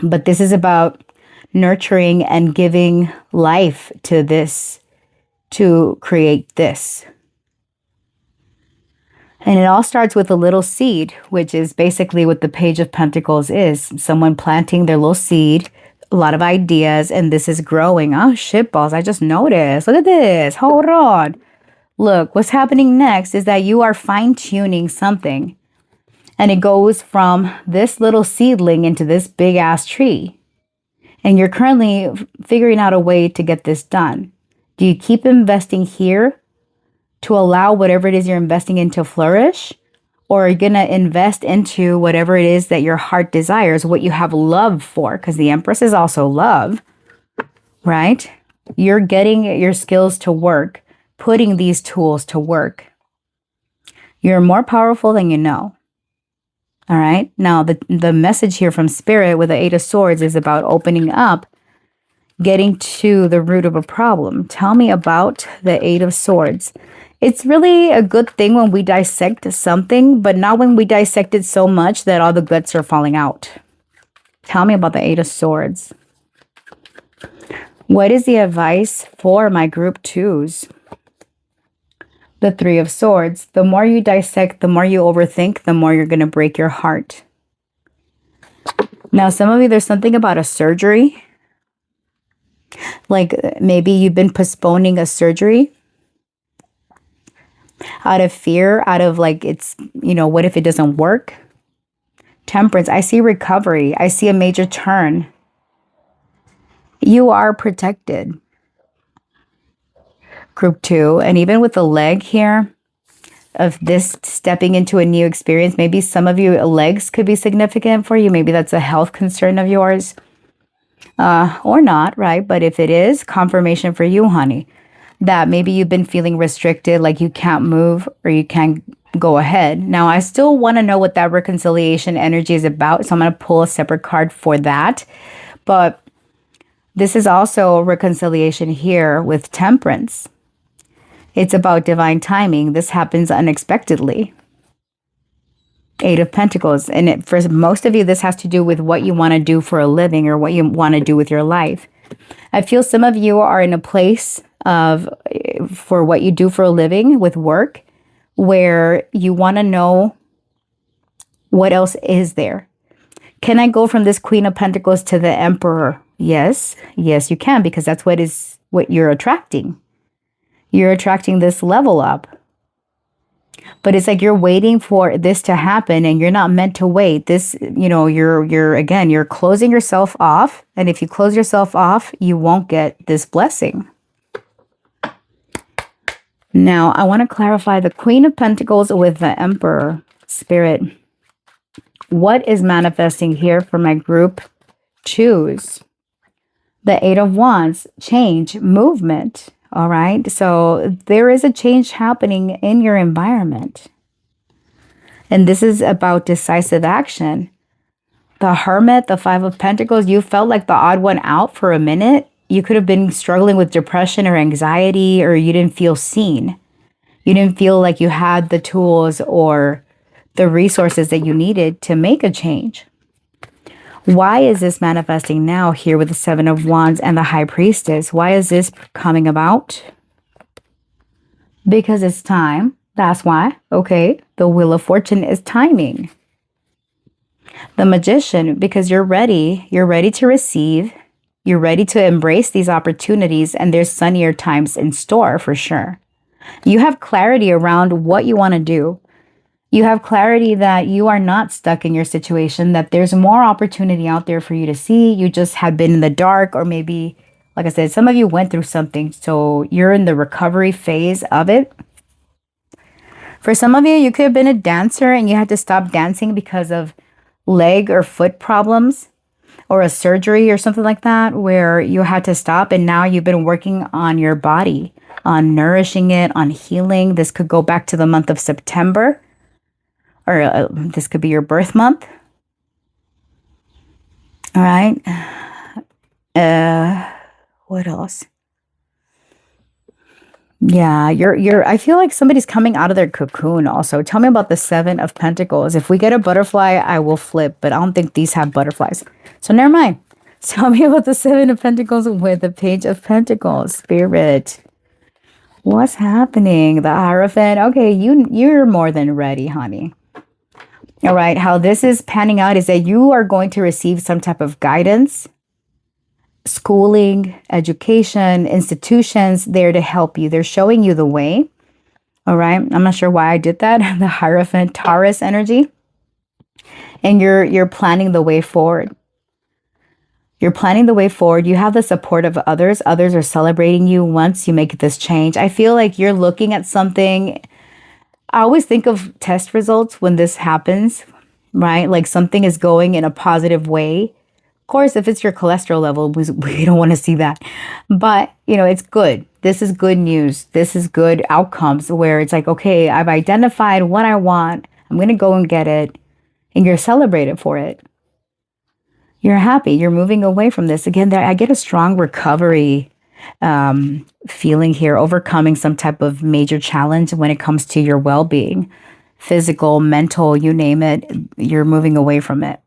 But this is about nurturing and giving life to this, to create this. And it all starts with a little seed, which is basically what the Page of Pentacles is. Someone planting their little seed, a lot of ideas, and this is growing. Oh, shitballs. I just noticed. Look at this. Hold on. Look, what's happening next is that you are fine-tuning something. And it goes from this little seedling into this big ass tree. And you're currently figuring out a way to get this done. Do you keep investing here to allow whatever it is you're investing in to flourish? Or are you going to invest into whatever it is that your heart desires, what you have love for? Because the Empress is also love, right? You're getting your skills to work, putting these tools to work. You're more powerful than you know. All right. Now, the message here from Spirit with the Eight of Swords is about opening up, getting to the root of a problem. Tell me about the Eight of Swords. It's really a good thing when we dissect something, but not when we dissect it so much that all the guts are falling out. Tell me about the Eight of Swords. What is the advice for my group twos? The Three of Swords. The more you dissect, the more you overthink, the more you're going to break your heart. Now, some of you, there's something about a surgery. Like maybe you've been postponing a surgery out of fear, out of like, it's, what if it doesn't work? Temperance. I see recovery. I see a major turn. You are protected. Group 2, and even with the leg here of this stepping into a new experience, maybe some of you legs could be significant for you. Maybe that's a health concern of yours, or not, right? But if it is, confirmation for you, honey, that maybe you've been feeling restricted, like you can't move or you can't go ahead. Now, I still want to know what that reconciliation energy is about, so I'm going to pull a separate card for that. But this is also reconciliation here with Temperance. It's about divine timing. This happens unexpectedly. Eight of Pentacles. And for most of you, this has to do with what you want to do for a living or what you want to do with your life. I feel some of you are in a place for what you do for a living with work, where you want to know what else is there. Can I go from this Queen of Pentacles to the Emperor? Yes. Yes, you can, because that's what you're attracting. You're attracting this level up. But it's like you're waiting for this to happen, and you're not meant to wait. This, you're closing yourself off. And if you close yourself off, you won't get this blessing. Now, I want to clarify the Queen of Pentacles with the Emperor. Spirit, what is manifesting here for my group twos? The Eight of Wands, change, movement. All right. So there is a change happening in your environment. And this is about decisive action. The Hermit, the Five of Pentacles, you felt like the odd one out for a minute. You could have been struggling with depression or anxiety, or you didn't feel seen. You didn't feel like you had the tools or the resources that you needed to make a change. Why is this manifesting now here with the Seven of Wands and the High Priestess? Why is this coming about? Because it's time. That's why. Okay. The Wheel of Fortune is timing. The Magician, because you're ready. You're ready to receive. You're ready to embrace these opportunities, and there's sunnier times in store for sure. You have clarity around what you want to do. You have clarity that you are not stuck in your situation, that there's more opportunity out there for you to see. You just have been in the dark, or maybe, like I said, some of you went through something, so you're in the recovery phase of it. For some of you, you could have been a dancer and you had to stop dancing because of leg or foot problems or a surgery or something like that, where you had to stop, and now you've been working on your body, on nourishing it, on healing. This could go back to the month of September. Or this could be your birth month. All right. What else? Yeah, I feel like somebody's coming out of their cocoon also. Tell me about the Seven of Pentacles. If we get a butterfly, I will flip, but I don't think these have butterflies. So never mind. Tell me about the Seven of Pentacles with the Page of Pentacles. Spirit, what's happening? The Hierophant. Okay, you're more than ready, honey. All right, how this is panning out is that you are going to receive some type of guidance. schooling, education, institutions there to help you. They're showing you the way. All right. I'm not sure why I did that. The Hierophant Taurus energy. And you're planning the way forward. You're planning the way forward. You have the support of others. Others are celebrating you once you make this change. I feel like you're looking at something. I always think of test results when this happens, right? Like something is going in a positive way. Of course, if it's your cholesterol level, we don't want to see that. But, it's good. This is good news. This is good outcomes where it's like, okay, I've identified what I want. I'm going to go and get it. And you're celebrated for it. You're happy. You're moving away from this. Again, I get a strong recovery feeling here, overcoming some type of major challenge when it comes to your well-being, physical, mental, you name it. You're moving away from it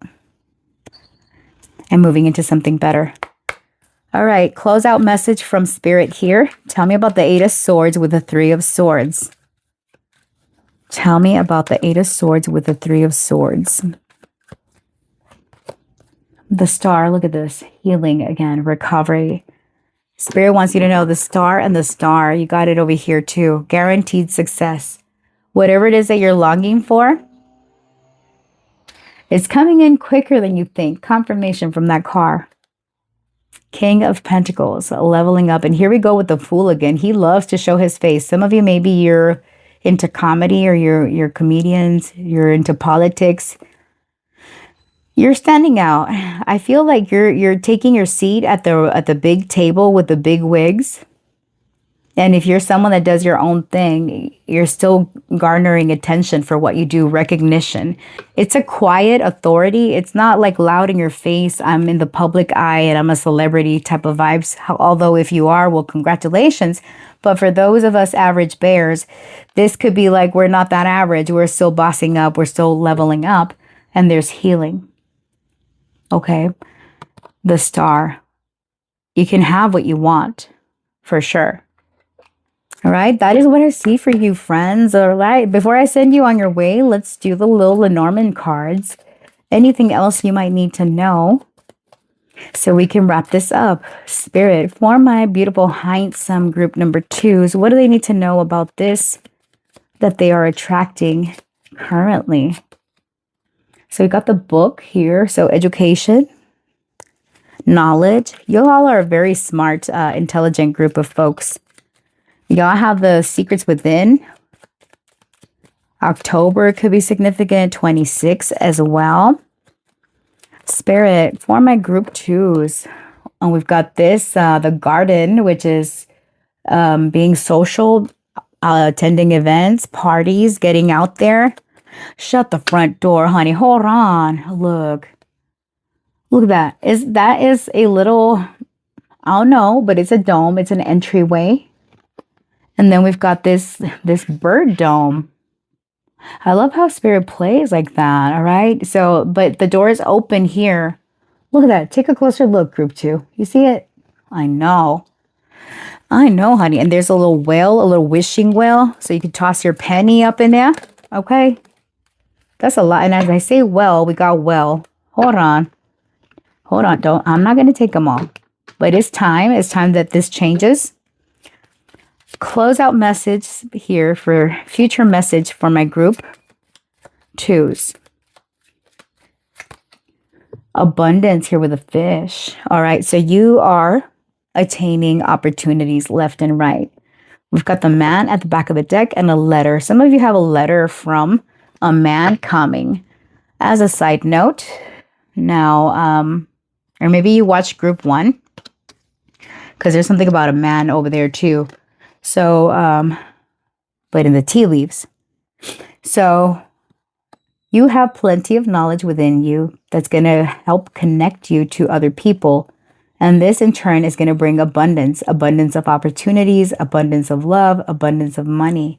and moving into something better. All right, closeout message from Spirit here. Tell me about the Eight of Swords with the Three of Swords. Tell me about the Eight of Swords with the Three of Swords. The Star, look at this. Healing again, recovery. Spirit wants you to know the Star and the Star. You got it over here too. Guaranteed success. Whatever it is that you're longing for, it's coming in quicker than you think. Confirmation from that car. King of Pentacles, leveling up. And here we go with the Fool again. He loves to show his face. Some of you, maybe you're into comedy or you're comedians. You're into politics. You're standing out. I feel like you're taking your seat at the big table with the big wigs. And if you're someone that does your own thing, you're still garnering attention for what you do, recognition. It's a quiet authority. It's not like loud in your face. I'm in the public eye and I'm a celebrity type of vibes. Although if you are, well, congratulations. But for those of us average bears, this could be like we're not that average. We're still bossing up. We're still leveling up. And there's healing. Okay. The Star. You can have what you want. For sure. All right, that is what I see for you, friends. All right, before I send you on your way, let's do the little Lenormand cards. Anything else you might need to know so we can wrap this up. Spirit, for my beautiful, handsome group number 2s, what do they need to know about this that they are attracting currently? So we got the book here. So education, knowledge. You all are a very smart, intelligent group of folks. Y'all have the secrets within. October could be significant. 26 as well. Spirit, for my group 2s. And we've got this, the garden, which is being social, attending events, parties, getting out there. Shut the front door, honey. Hold on. Look. Look at that. That is a little, I don't know, but it's a dome. It's an entryway. And then we've got this bird dome. I love how Spirit plays like that, all right? So, but the door is open here. Look at that. Take a closer look, group 2. You see it? I know. I know, honey. And there's a little well, a little wishing well. So you can toss your penny up in there, okay? That's a lot. And as I say well, we got well. Hold on. Hold on. I'm not going to take them all. But it's time. It's time that this changes. Closeout message here for future message for my group 2s. Abundance here with a fish. All right, so you are attaining opportunities left and right. We've got the Man at the back of the deck and a letter. Some of you have a letter from a man coming. As a side note, now, or maybe you watched group 1 because there's something about a man over there too. So, but in the tea leaves. So you have plenty of knowledge within you that's going to help connect you to other people. And this in turn is going to bring abundance of opportunities, abundance of love, abundance of money,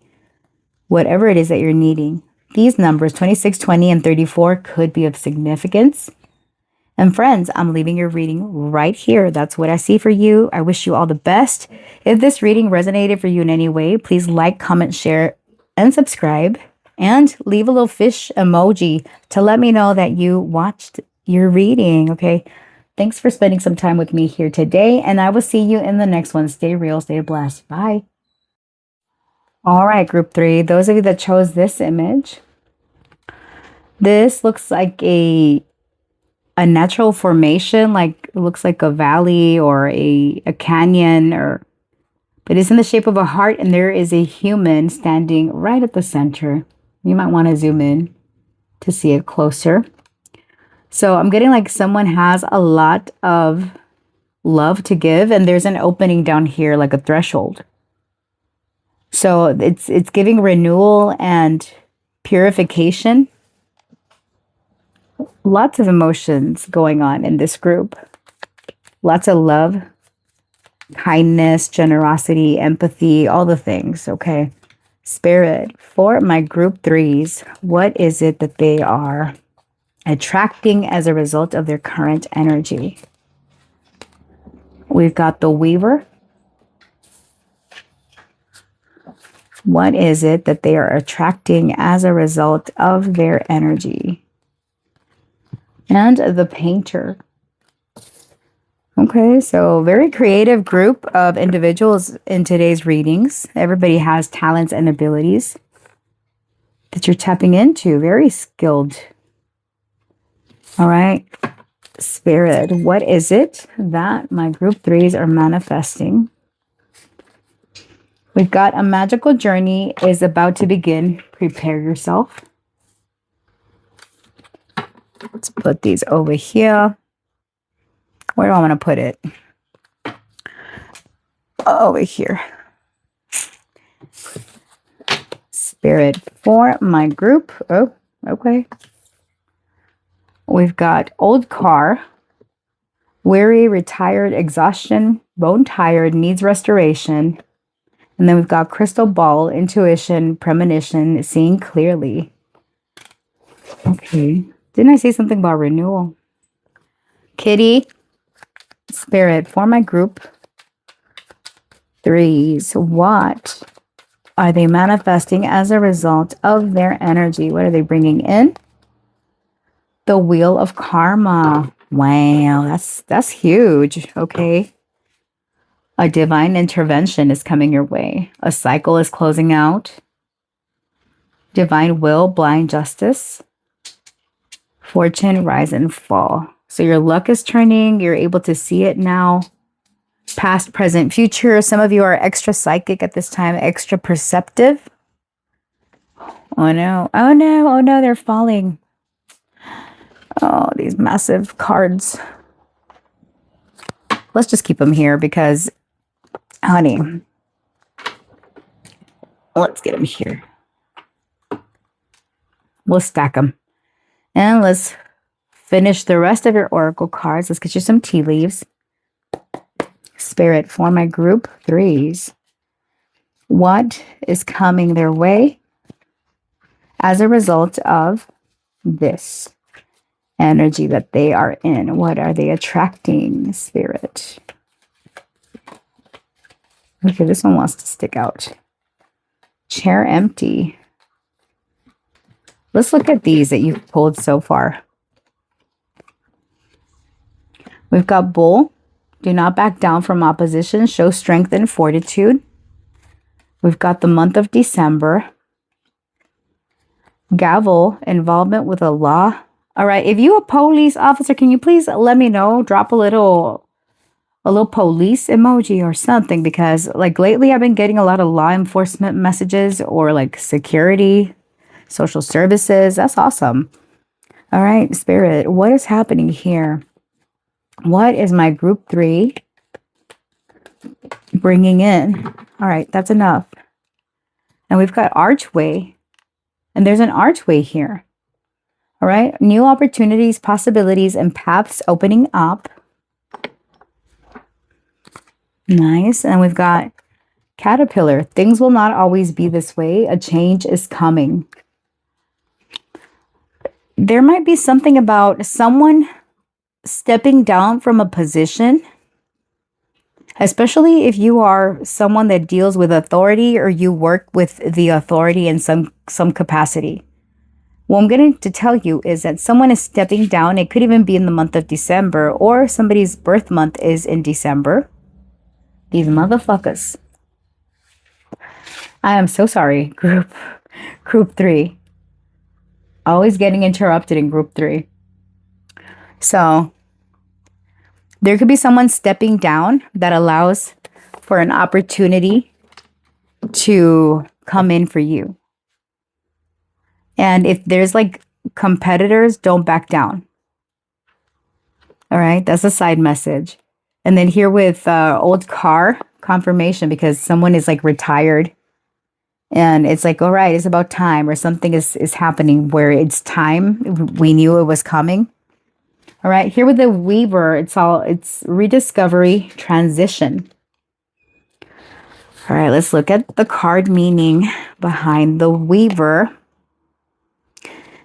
whatever it is that you're needing. These numbers, 26, 20, and 34 could be of significance. And friends, I'm leaving your reading right here. That's what I see for you. I wish you all the best. If this reading resonated for you in any way, please like, comment, share, and subscribe. And leave a little fish emoji to let me know that you watched your reading, okay? Thanks for spending some time with me here today, and I will see you in the next one. Stay real, stay blessed. Bye. All right, group 3, those of you that chose this image, this looks like a natural formation, like it looks like a valley or a canyon, but it's in the shape of a heart, and there is a human standing right at the center. You might want to zoom in to see it closer. So I'm getting like someone has a lot of love to give, and there's an opening down here, like a threshold. So it's giving renewal and purification. Lots of emotions going on in this group. Lots of love, kindness, generosity, empathy, all the things, okay? Spirit, for my group 3s, what is it that they are attracting as a result of their current energy? We've got the Weaver. What is it that they are attracting as a result of their energy? And the Painter. Okay, so very creative group of individuals in today's readings. Everybody has talents and abilities that you're tapping into. Very skilled. All right, Spirit, what is it that my group 3s are manifesting? We've got a magical journey is about to begin. Prepare yourself. Let's put these over here. Where do I want to put it? Over here. Spirit, for my group. Oh, okay. We've got old car, weary, retired, exhaustion, bone tired, needs restoration. And then we've got crystal ball, intuition, premonition, seeing clearly. Okay. Didn't I say something about renewal? Kitty, Spirit, for my group 3s, what are they manifesting as a result of their energy? What are they bringing in? The Wheel of Karma. Wow, that's huge. Okay. A divine intervention is coming your way. A cycle is closing out. Divine will, blind justice. Fortune, rise and fall. So your luck is turning. You're able to see it now. Past, present, future. Some of you are extra psychic at this time, extra perceptive. Oh no, oh no, oh no, they're falling. Oh, these massive cards. Let's just keep them here because, honey, let's get them here. We'll stack them. And let's finish the rest of your oracle cards. Let's get you some tea leaves. Spirit, for my group 3s, what is coming their way as a result of this energy that they are in? What are they attracting, Spirit? Okay, this one wants to stick out. Chair empty. Let's look at these that you've pulled so far. We've got Bull. Do not back down from opposition. Show strength and fortitude. We've got the month of December. Gavel. Involvement with the law. All right. If you a police officer, can you please let me know? Drop a little police emoji or something, because like lately I've been getting a lot of law enforcement messages or like security, social services. That's awesome. All right, Spirit, what is happening here? What is my group 3 bringing in? All right, that's enough. And we've got archway, and there's an archway here. All right, new opportunities, possibilities, and paths opening up. Nice. And we've got caterpillar. Things will not always be this way. A change is coming. There might be something about someone stepping down from a position, especially if you are someone that deals with authority or you work with the authority in some capacity. What I'm going to tell you is that someone is stepping down. It could even be in the month of December, or somebody's birth month is in December. These motherfuckers. I am so sorry, group 3. Always getting interrupted in group 3. So there could be someone stepping down that allows for an opportunity to come in for you. And if there's like competitors, don't back down. All right, that's a side message. And then here with old car confirmation, because someone is like retired and it's like, all right, it's about time, or something is happening where it's time. We knew it was coming. All right, here with the Weaver, it's rediscovery, transition. All right, let's look at the card meaning behind the Weaver.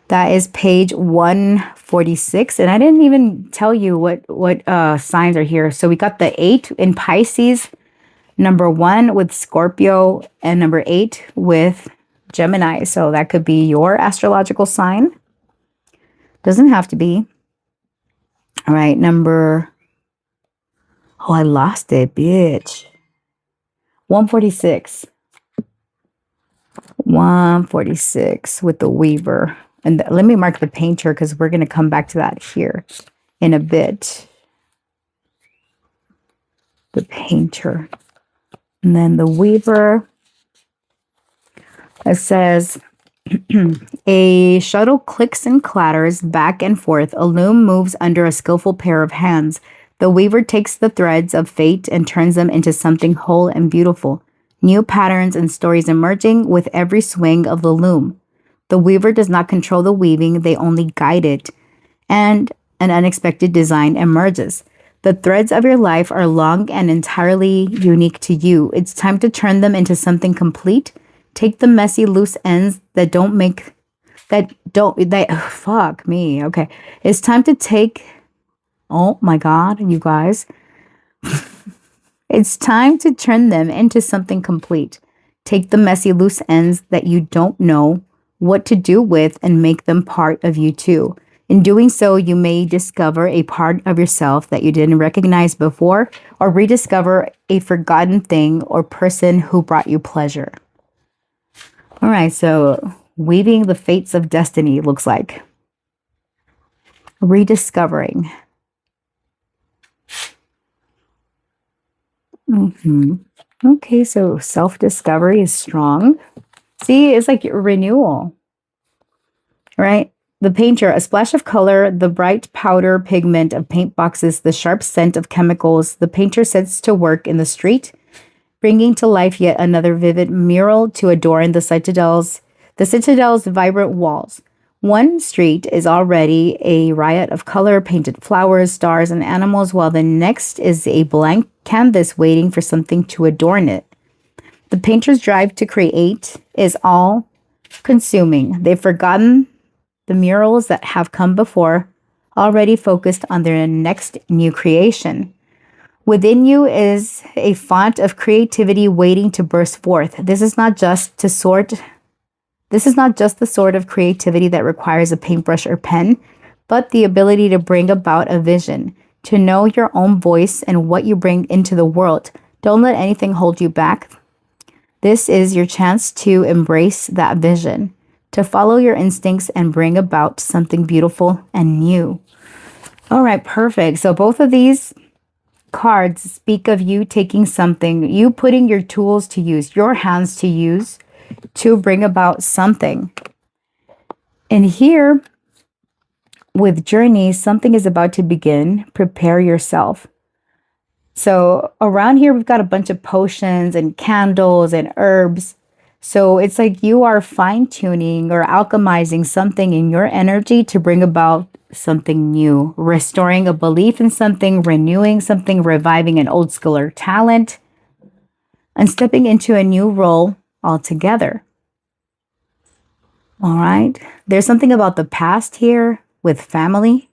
That is page 146. And I didn't even tell you what signs are here. So we got the 8 in Pisces, number 1 with Scorpio, and number 8 with Gemini. So that could be your astrological sign. Doesn't have to be. All right, oh, I lost it, bitch. 146. 146 with the Weaver. And let me mark the painter because we're going to come back to that here in a bit. The painter. And then the Weaver. It says, a shuttle clicks and clatters back and forth. A loom moves under a skillful pair of hands. The Weaver takes the threads of fate and turns them into something whole and beautiful. New patterns and stories emerging with every swing of the loom. The Weaver does not control the weaving, they only guide it. And an unexpected design emerges. The threads of your life are long and entirely unique to you. It's time to turn them into something complete. Take the messy loose ends fuck me. Okay. It's time to take, oh my God, you guys. It's time to turn them into something complete. Take the messy loose ends that you don't know what to do with and make them part of you too. In doing so, you may discover a part of yourself that you didn't recognize before, or rediscover a forgotten thing or person who brought you pleasure. All right, so weaving the fates of destiny looks like. Rediscovering. Okay, so self-discovery is strong. See, it's like renewal, right? The painter, a splash of color, the bright powder pigment of paint boxes, the sharp scent of chemicals. The painter sets to work in the street, bringing to life yet another vivid mural to adorn the citadel's vibrant walls. One street is already a riot of color, painted flowers, stars, and animals, while the next is a blank canvas waiting for something to adorn it. The painter's drive to create is all-consuming. They've forgotten the murals that have come before, already focused on their next new creation. Within you is a font of creativity waiting to burst forth. This is not just the sort of creativity that requires a paintbrush or pen, but the ability to bring about a vision, to know your own voice and what you bring into the world. Don't let anything hold you back. This is your chance to embrace that vision, to follow your instincts and bring about something beautiful and new. All right, perfect. So both of these cards speak of you taking something, you putting your tools to use, your hands to use to bring about something. And here with journey, something is about to begin. Prepare yourself. So around here, we've got a bunch of potions and candles and herbs. So it's like you are fine-tuning or alchemizing something in your energy to bring about something new, restoring a belief in something, renewing something, reviving an old skill or talent, and stepping into a new role altogether. All right. There's something about the past here with family,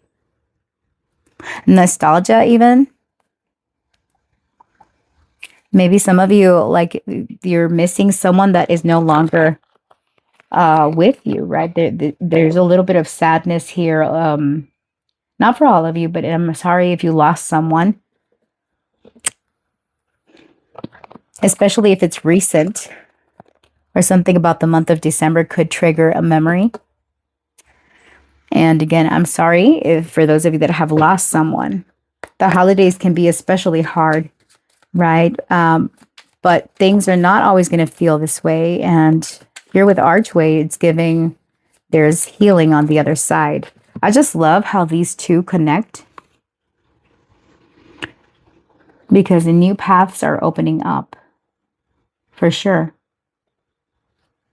nostalgia even. Maybe some of you, like, you're missing someone that is no longer with you, right? There's a little bit of sadness here. Not for all of you, but I'm sorry if you lost someone, especially if it's recent or something about the month of December could trigger a memory. And again, I'm sorry if for those of you that have lost someone. The holidays can be especially hard, right? But things are not always going to feel this way. And here with Archway, it's giving there's healing on the other side. I just love how these two connect because the new paths are opening up for sure.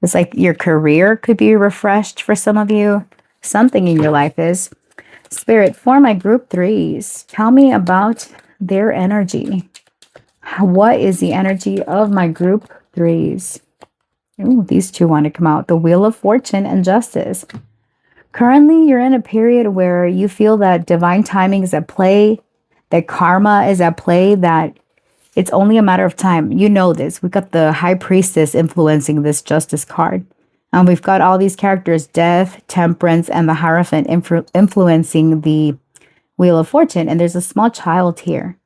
It's like your career could be refreshed for some of you. Something in your life is. Spirit, for my group threes, tell me about their energy. What is the energy of my group threes? Ooh, these two want to come out. The Wheel of Fortune and Justice. Currently, you're in a period where you feel that divine timing is at play, that karma is at play, that it's only a matter of time. You know this. We've got the High Priestess influencing this Justice card. And we've got all these characters, Death, Temperance, and the Hierophant influencing the Wheel of Fortune. And there's a small child here.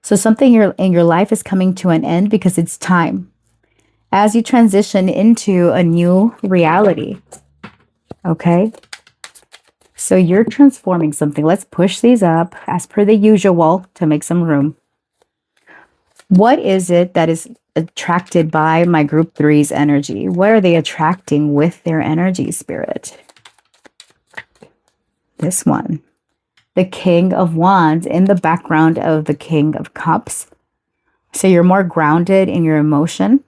So something in your life is coming to an end because it's time. As you transition into a new reality. Okay? So you're transforming something. Let's push these up as per the usual to make some room. What is it that is attracted by my group three's energy? What are they attracting with their energy, Spirit? This one. The King of Wands in the background of the King of Cups. So you're more grounded in your emotion.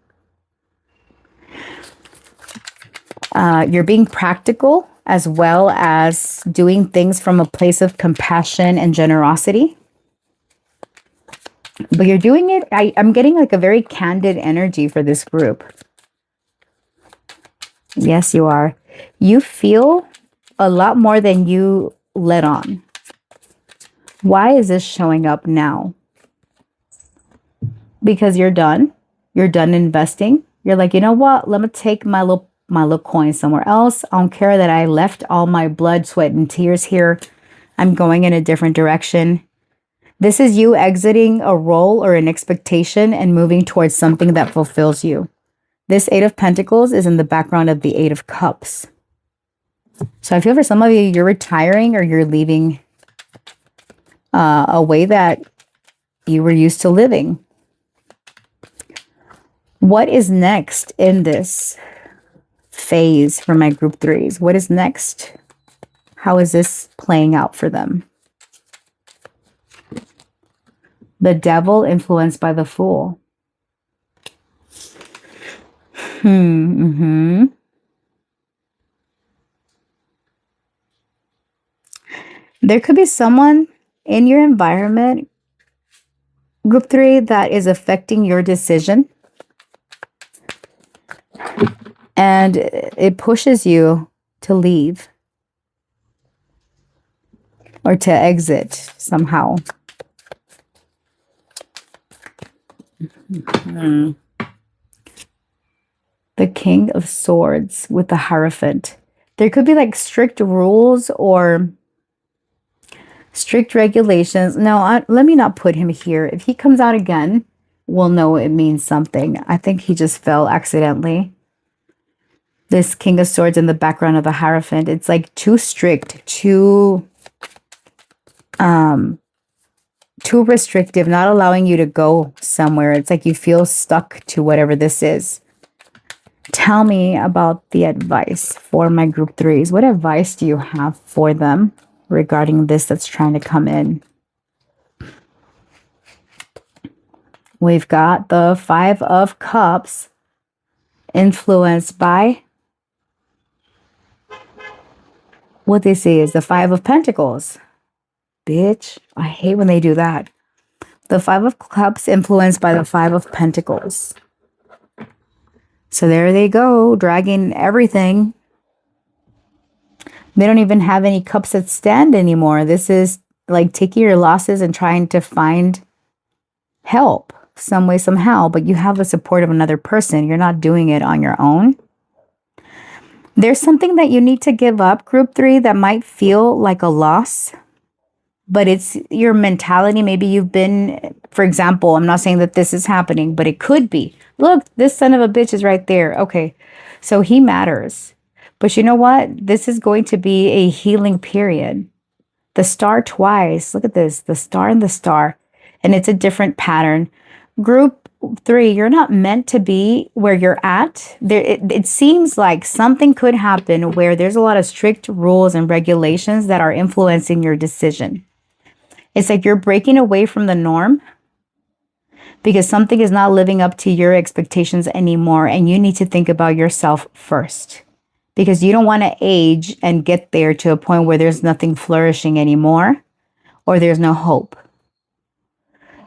You're being practical as well as doing things from a place of compassion and generosity. But you're doing it, I'm getting like a very candid energy for this group. Yes, you are. You feel a lot more than you let on. Why is this showing up now? Because you're done. You're done investing. You're like, you know what? Let me take my little coin somewhere else. I don't care that I left all my blood, sweat, and tears here. I'm going in a different direction. This is you exiting a role or an expectation and moving towards something that fulfills you. This Eight of Pentacles is in the background of the Eight of Cups. So I feel for some of you, you're retiring or you're leaving a way that you were used to living. What is next in this phase for my group threes? What is next? How is this playing out for them? The Devil influenced by the Fool. There could be someone in your environment, group three, that is affecting your decision. And it pushes you to leave or to exit somehow. The King of Swords with the Hierophant. There could be like strict rules or strict regulations. No, let me not put him here. If he comes out again, we'll know it means something. I think he just fell accidentally. This King of Swords in the background of the Hierophant. It's like too strict, too restrictive, not allowing you to go somewhere. It's like you feel stuck to whatever this is. Tell me about the advice for my group threes. What advice do you have for them regarding this that's trying to come in? We've got the Five of Cups influenced by what they say is the Five of Pentacles. Bitch, I hate when they do that. The Five of Cups influenced by the Five of Pentacles. So there they go, dragging everything. They don't even have any cups that stand anymore. This is like taking your losses and trying to find help some way, somehow. But you have the support of another person. You're not doing it on your own. There's something that you need to give up, group 3, that might feel like a loss, but it's your mentality. Maybe you've been, for example, I'm not saying that this is happening, but it could be. Look, this son of a bitch is right there. Okay, so he matters. But you know what? This is going to be a healing period. The star twice. Look at this, the star and the star. And it's a different pattern. Group 3, you're not meant to be where you're at. It seems like something could happen where there's a lot of strict rules and regulations that are influencing your decision. It's like you're breaking away from the norm because something is not living up to your expectations anymore. And you need to think about yourself first, because you don't want to age and get there to a point where there's nothing flourishing anymore or there's no hope.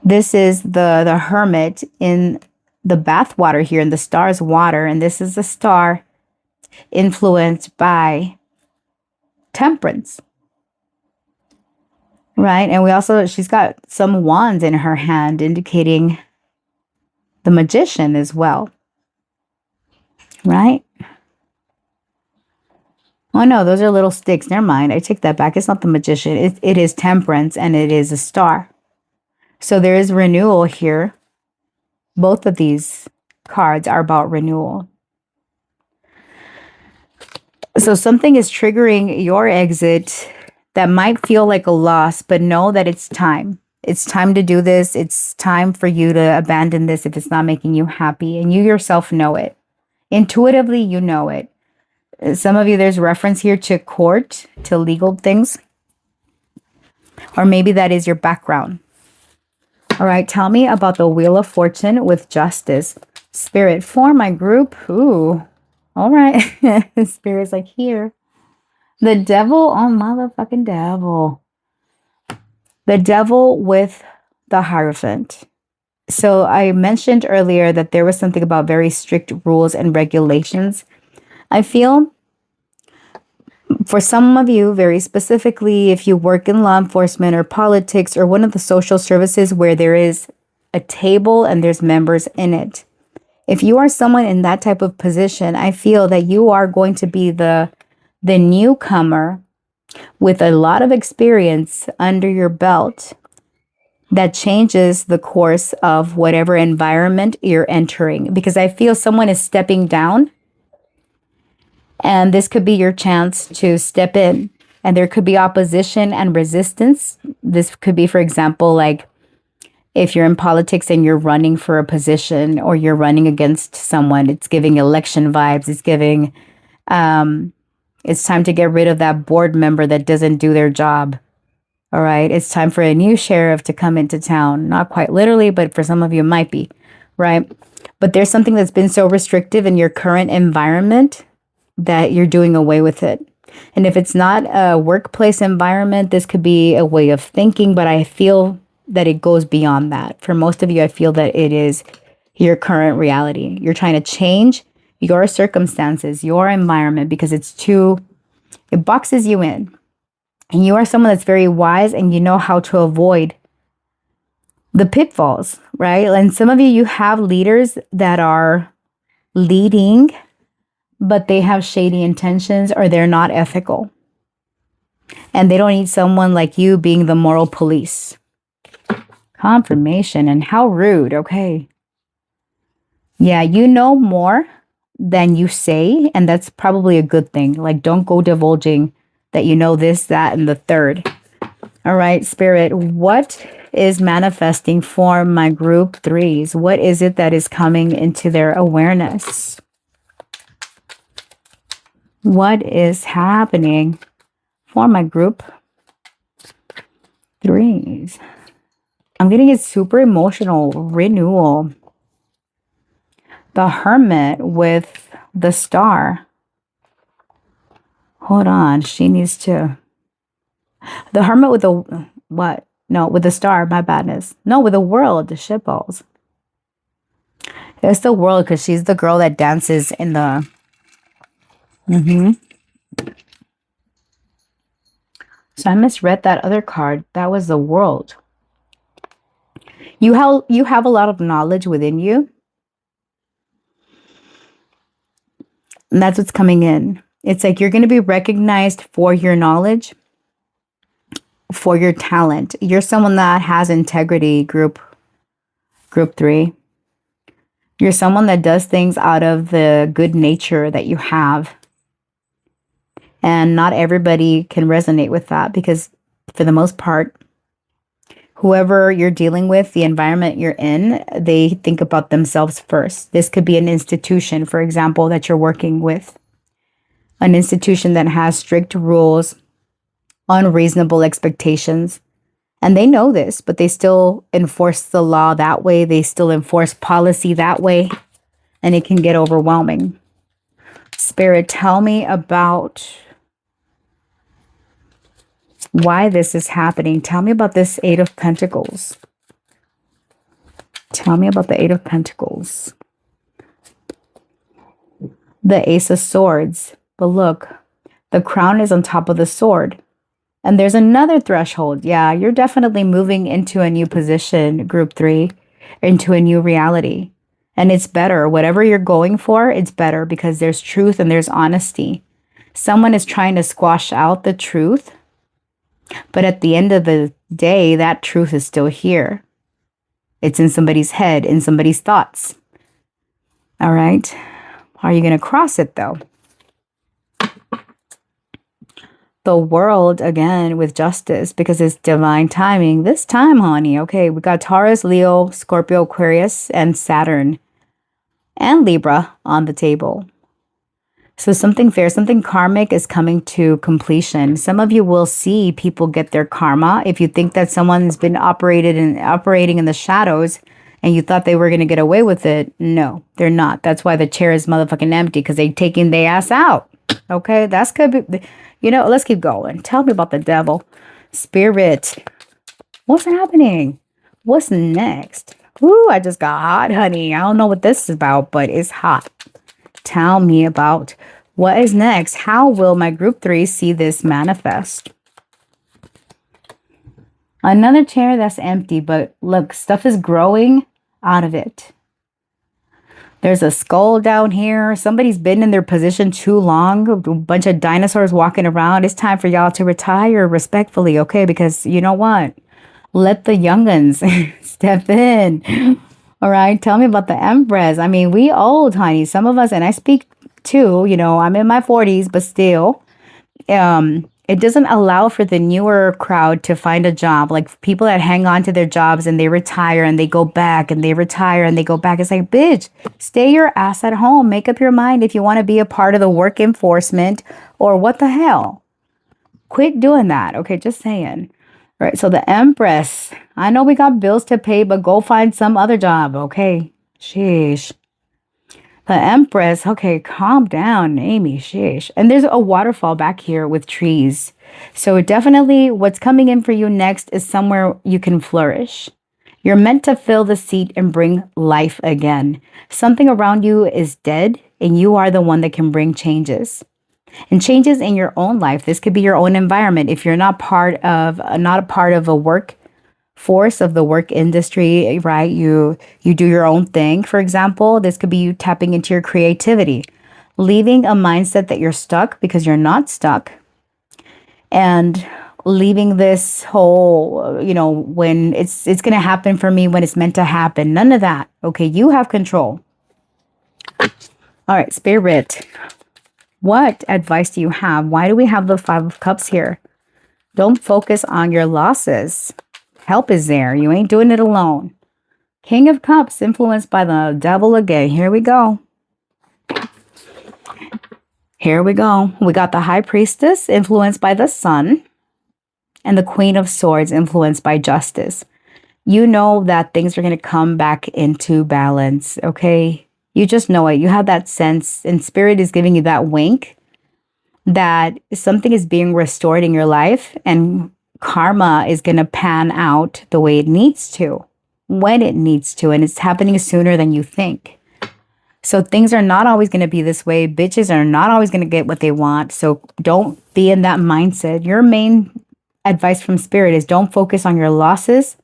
This is the hermit in the bath water here, and the star's water. And this is the star influenced by temperance. Right? And we also, she's got some wands in her hand indicating the magician as well. Right? Oh no, those are little sticks. Never mind. I take that back. It's not the magician. It is temperance, and it is a star. So there is renewal here. Both of these cards are about renewal. So something is triggering your exit that might feel like a loss, but know that it's time. It's time to do this. It's time for you to abandon this if it's not making you happy. And you yourself know it. Intuitively, you know it. Some of you, there's reference here to court, to legal things. Or maybe that is your background. All right, tell me about the Wheel of Fortune with Justice. Spirit, for my group. Ooh, all right. Spirit's like, here. The Devil, oh, motherfucking devil. The Devil with the Hierophant. So I mentioned earlier that there was something about very strict rules and regulations. I feel for some of you, very specifically, if you work in law enforcement or politics or one of the social services where there is a table and there's members in it. If you are someone in that type of position, I feel that you are going to be the newcomer with a lot of experience under your belt that changes the course of whatever environment you're entering. Because I feel someone is stepping down. And this could be your chance to step in. And there could be opposition and resistance. This could be, for example, like if you're in politics and you're running for a position or you're running against someone, it's giving election vibes. It's giving, it's time to get rid of that board member that doesn't do their job. All right. It's time for a new sheriff to come into town. Not quite literally, but for some of you it might be. Right. But there's something that's been so restrictive in your current environment that you're doing away with it. And if it's not a workplace environment, this could be a way of thinking, but I feel that it goes beyond that. For most of you, I feel that it is your current reality. You're trying to change your circumstances, your environment, because it boxes you in. And you are someone that's very wise and you know how to avoid the pitfalls, right? And some of you, you have leaders that are leading, but they have shady intentions or they're not ethical. And they don't need someone like you being the moral police. Confirmation, and how rude, okay. Yeah, you know more than you say, and that's probably a good thing. Like, don't go divulging that you know this, that, and the third. All right, Spirit, what is manifesting for my group 3s? What is it that is coming into their awareness? What is happening for my group 3s? I'm getting a super emotional renewal. The Hermit with the Star. Hold on, she needs to. The Hermit with the what? No, with the Star, my badness. No, with the World, the shitballs. It's the World because she's the girl that dances in the... So I misread that other card. That was the World. You have a lot of knowledge within you. And that's what's coming in. It's like you're going to be recognized for your knowledge, for your talent. You're someone that has integrity, group 3. You're someone that does things out of the good nature that you have. And not everybody can resonate with that because for the most part, whoever you're dealing with, the environment you're in, they think about themselves first. This could be an institution, for example, that you're working with. An institution that has strict rules, unreasonable expectations. And they know this, but they still enforce the law that way. They still enforce policy that way. And it can get overwhelming. Spirit, tell me about why this is happening. Tell me about this 8 of Pentacles. Tell me about the 8 of Pentacles. The Ace of Swords. But look, the crown is on top of the sword. And there's another threshold. Yeah, you're definitely moving into a new position, group 3, into a new reality. And it's better. Whatever you're going for, it's better because there's truth and there's honesty. Someone is trying to squash out the truth. But at the end of the day, that truth is still here. It's in somebody's head, in somebody's thoughts. All right. Are you going to cross it though? The World again with justice because it's divine timing. This time, honey. Okay, we got Taurus, Leo, Scorpio, Aquarius, and Saturn and Libra on the table. So something fair, something karmic is coming to completion. Some of you will see people get their karma. If you think that someone's been operating in the shadows and you thought they were going to get away with it, no, they're not. That's why the chair is motherfucking empty because they taking their ass out. Okay, that's could be. You know, let's keep going. Tell me about the devil. Spirit. What's happening? What's next? Ooh, I just got hot, honey. I don't know what this is about, but it's hot. Tell me about what is next. How will my group 3 see this manifest? Another chair that's empty, but look, stuff is growing out of it. There's a skull down here. Somebody's been in their position too long. A bunch of dinosaurs walking around. It's time for y'all to retire respectfully, okay? Because you know what? Let the young'uns step in. All right? Tell me about the Empress. I mean, we old, honey. Some of us, and I speak too, you know, I'm in my 40s, but still, it doesn't allow for the newer crowd to find a job. Like people that hang on to their jobs and they retire and they go back and they retire and they go back. It's like, bitch, stay your ass at home. Make up your mind if you want to be a part of the work enforcement or what the hell. Quit doing that. Okay, just saying. All right, so the Empress. I know we got bills to pay, but go find some other job, okay? Sheesh. The Empress, okay, calm down, Amy, sheesh. And there's a waterfall back here with trees. So definitely what's coming in for you next is somewhere you can flourish. You're meant to fill the seat and bring life again. Something around you is dead and you are the one that can bring changes. And changes in your own life. This could be your own environment. If you're not a part of a work force of the work industry, right? You do your own thing. For example, this could be you tapping into your creativity, leaving a mindset that you're stuck because you're not stuck, and leaving this whole, you know, when it's going to happen for me when it's meant to happen. None of that. Okay, you have control. All right, Spirit. What advice do you have? Why do we have the 5 of Cups here? Don't focus on your losses. Help is there. You ain't doing it alone. King of Cups influenced by the devil again. Here we go. Here we go. We got the High Priestess influenced by the Sun. And the Queen of Swords influenced by Justice. You know that things are going to come back into balance, okay? You just know it. You have that sense, and Spirit is giving you that wink that something is being restored in your life, and karma is going to pan out the way it needs to, when it needs to, and it's happening sooner than you think. So things are not always going to be this way. Bitches are not always going to get what they want. So don't be in that mindset. Your main advice from Spirit is don't focus on your losses.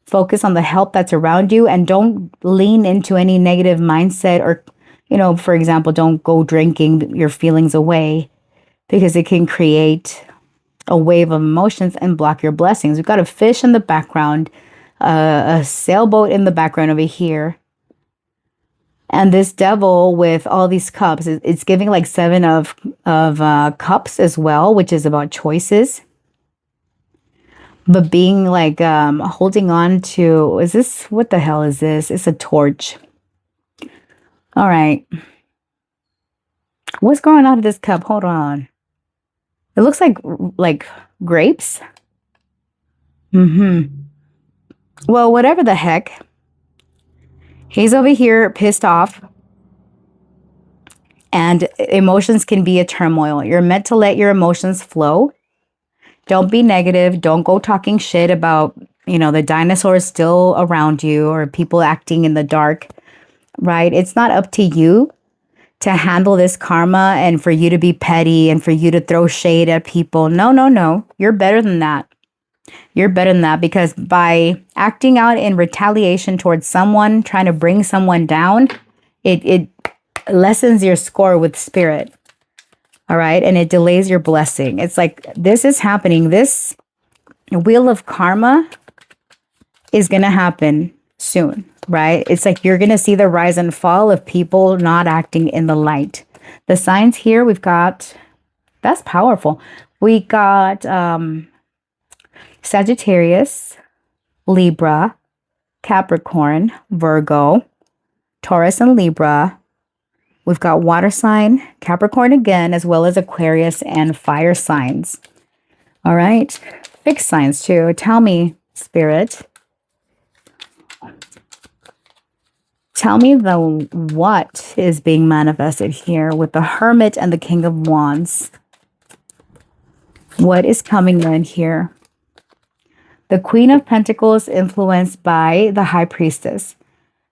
Focus on the help that's around you, and don't lean into any negative mindset or, you know, for example, don't go drinking your feelings away. because it can create a wave of emotions and block your blessings. We've got a fish in the background, a sailboat in the background over here. And this devil with all these cups, it's giving like 7 of cups as well, which is about choices. But being like holding on to, is this, what the hell is this? It's a torch. All right. What's going on with this cup? Hold on. It looks like grapes. Well, whatever the heck. He's over here pissed off. And emotions can be a turmoil. You're meant to let your emotions flow. Don't be negative. Don't go talking shit about, the dinosaurs still around you or people acting in the dark, right? It's not up to you to handle this karma and for you to be petty and for you to throw shade at people. No. You're better than that. You're better than that, because by acting out in retaliation towards someone, trying to bring someone down, it lessens your score with spirit. All right. And it delays your blessing. It's like this is happening. This wheel of karma is going to happen soon, right? It's like you're going to see the rise and fall of people not acting in the light. The signs here we've got, that's powerful. We got Sagittarius, Libra, Capricorn, Virgo, Taurus, and Libra. We've got water sign, Capricorn again, as well as Aquarius and fire signs. All right. Fixed signs too. Tell me, Spirit. Tell me what is being manifested here with the Hermit and the King of Wands. What is coming in here? The Queen of Pentacles influenced by the High Priestess.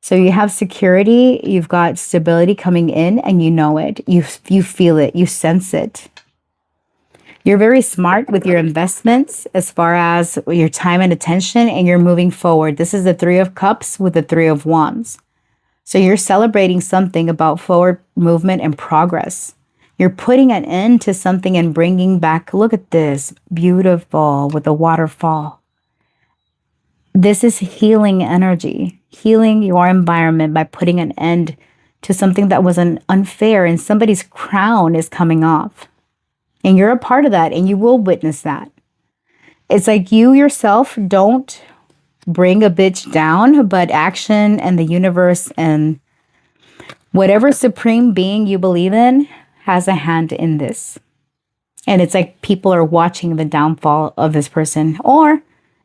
So you have security, you've got stability coming in, and you know it. You feel it, you sense it. You're very smart with your investments as far as your time and attention, and you're moving forward. This is the 3 of Cups with the 3 of Wands. So you're celebrating something about forward movement and progress. You're putting an end to something and bringing back, look at this, beautiful with the waterfall. This is healing energy, healing your environment by putting an end to something that was unfair, and somebody's crown is coming off. And you're a part of that, and you will witness that. It's like you yourself don't bring a bitch down, but action and the universe and whatever supreme being you believe in has a hand in this. And it's like people are watching the downfall of this person, or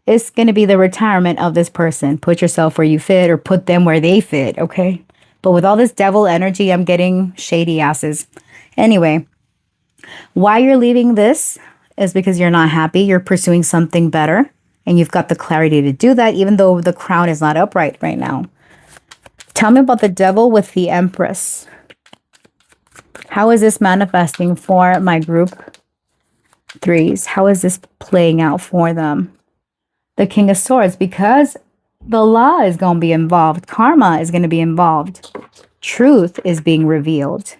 it's going to be the retirement of this person. Put yourself where you fit, or put them where they fit, okay? But with all this devil energy, I'm getting shady asses. Anyway, why you're leaving this is because you're not happy. You're pursuing something better, and you've got the clarity to do that, even though the crown is not upright right now. Tell me about the devil with the Empress. How is this manifesting for my group 3s? How is this playing out for them? The King of Swords, because the law is going to be involved. Karma is going to be involved. Truth is being revealed.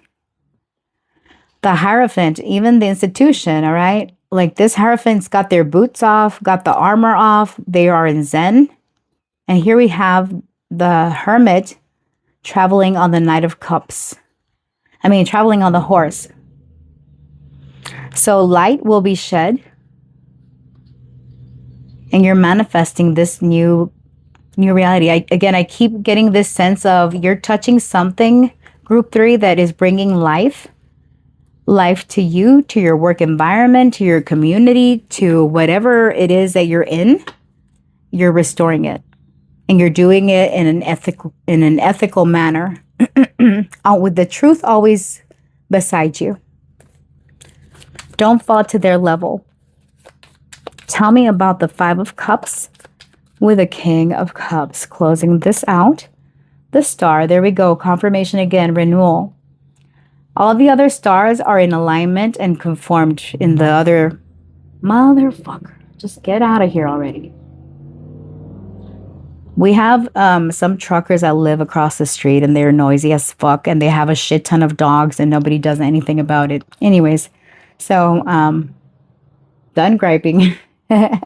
The Hierophant, even the institution, all right? Like this Hierophant's got their boots off, got the armor off. They are in Zen. And here we have the Hermit traveling on the Knight of Cups. Traveling on the horse. So light will be shed. And you're manifesting this new reality. I keep getting this sense of you're touching something, group 3, that is bringing life to you, to your work environment, to your community, to whatever it is that you're in. You're restoring it, and you're doing it in an ethical manner, with the truth always beside you. Don't fall to their level. Tell me about the 5 of Cups with a King of Cups. Closing this out. The Star. There we go. Confirmation again. Renewal. All the other stars are in alignment and conformed in the other... Motherfucker. Just get out of here already. We have some truckers that live across the street, and they're noisy as fuck, and they have a shit ton of dogs, and nobody does anything about it. Anyways, So, done griping. It's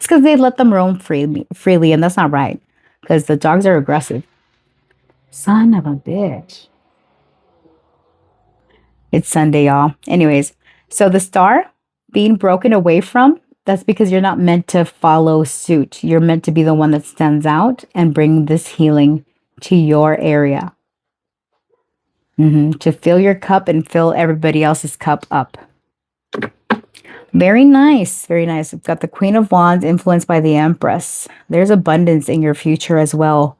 because they let them roam freely, and that's not right. Because the dogs are aggressive. Son of a bitch. It's Sunday, y'all. Anyways, so the star being broken away from, that's because you're not meant to follow suit. You're meant to be the one that stands out and bring this healing to your area. To fill your cup and fill everybody else's cup up. Very nice. Very nice. We've got the Queen of Wands influenced by the Empress. There's abundance in your future as well,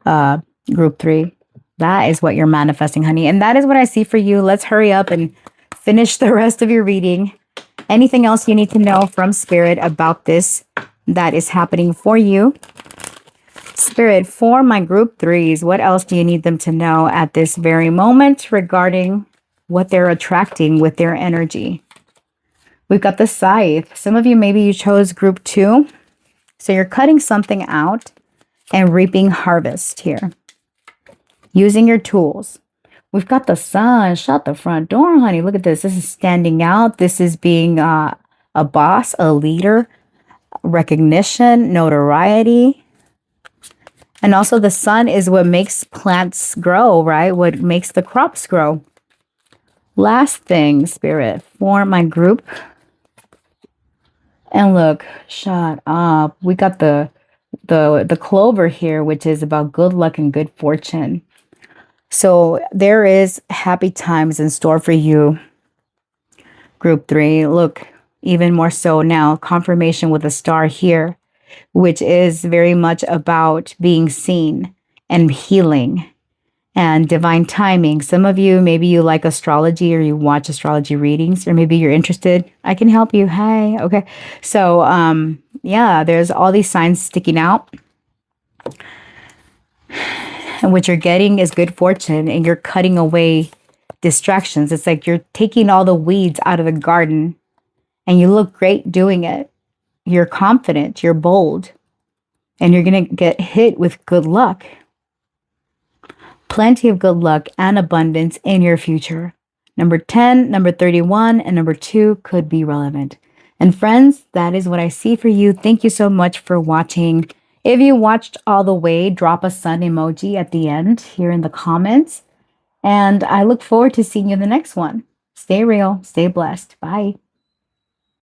group 3. That is what you're manifesting, honey. And that is what I see for you. Let's hurry up and finish the rest of your reading. Anything else you need to know from Spirit about this that is happening for you? Spirit, for my group 3s, what else do you need them to know at this very moment regarding what they're attracting with their energy? We've got the Scythe. Some of you, maybe you chose group 2. So you're cutting something out and reaping harvest here. Using your tools. We've got the Sun. Shut the front door, honey. Look at this. This is standing out. This is being a boss, a leader, recognition, notoriety. And also the sun is what makes plants grow, right? What makes the crops grow. Last thing, Spirit, for my group. And look, shut up. We got the clover here, which is about good luck and good fortune. So there is happy times in store for you, group 3. Look, even more so now, confirmation with a star here, which is very much about being seen and healing and divine timing. Some of you, maybe you like astrology or you watch astrology readings, or maybe you're interested. I can help you. Hi. Okay. So, yeah, there's all these signs sticking out. And what you're getting is good fortune, and you're cutting away distractions. It's like you're taking all the weeds out of the garden, and you look great doing it. You're confident, you're bold, and you're going to get hit with good luck. Plenty of good luck and abundance in your future. Number 10, number 31, and number 2 could be relevant. And friends, that is what I see for you. Thank you so much for watching. If you watched all the way, drop a sun emoji at the end here in the comments. And I look forward to seeing you in the next one. Stay real, stay blessed. Bye.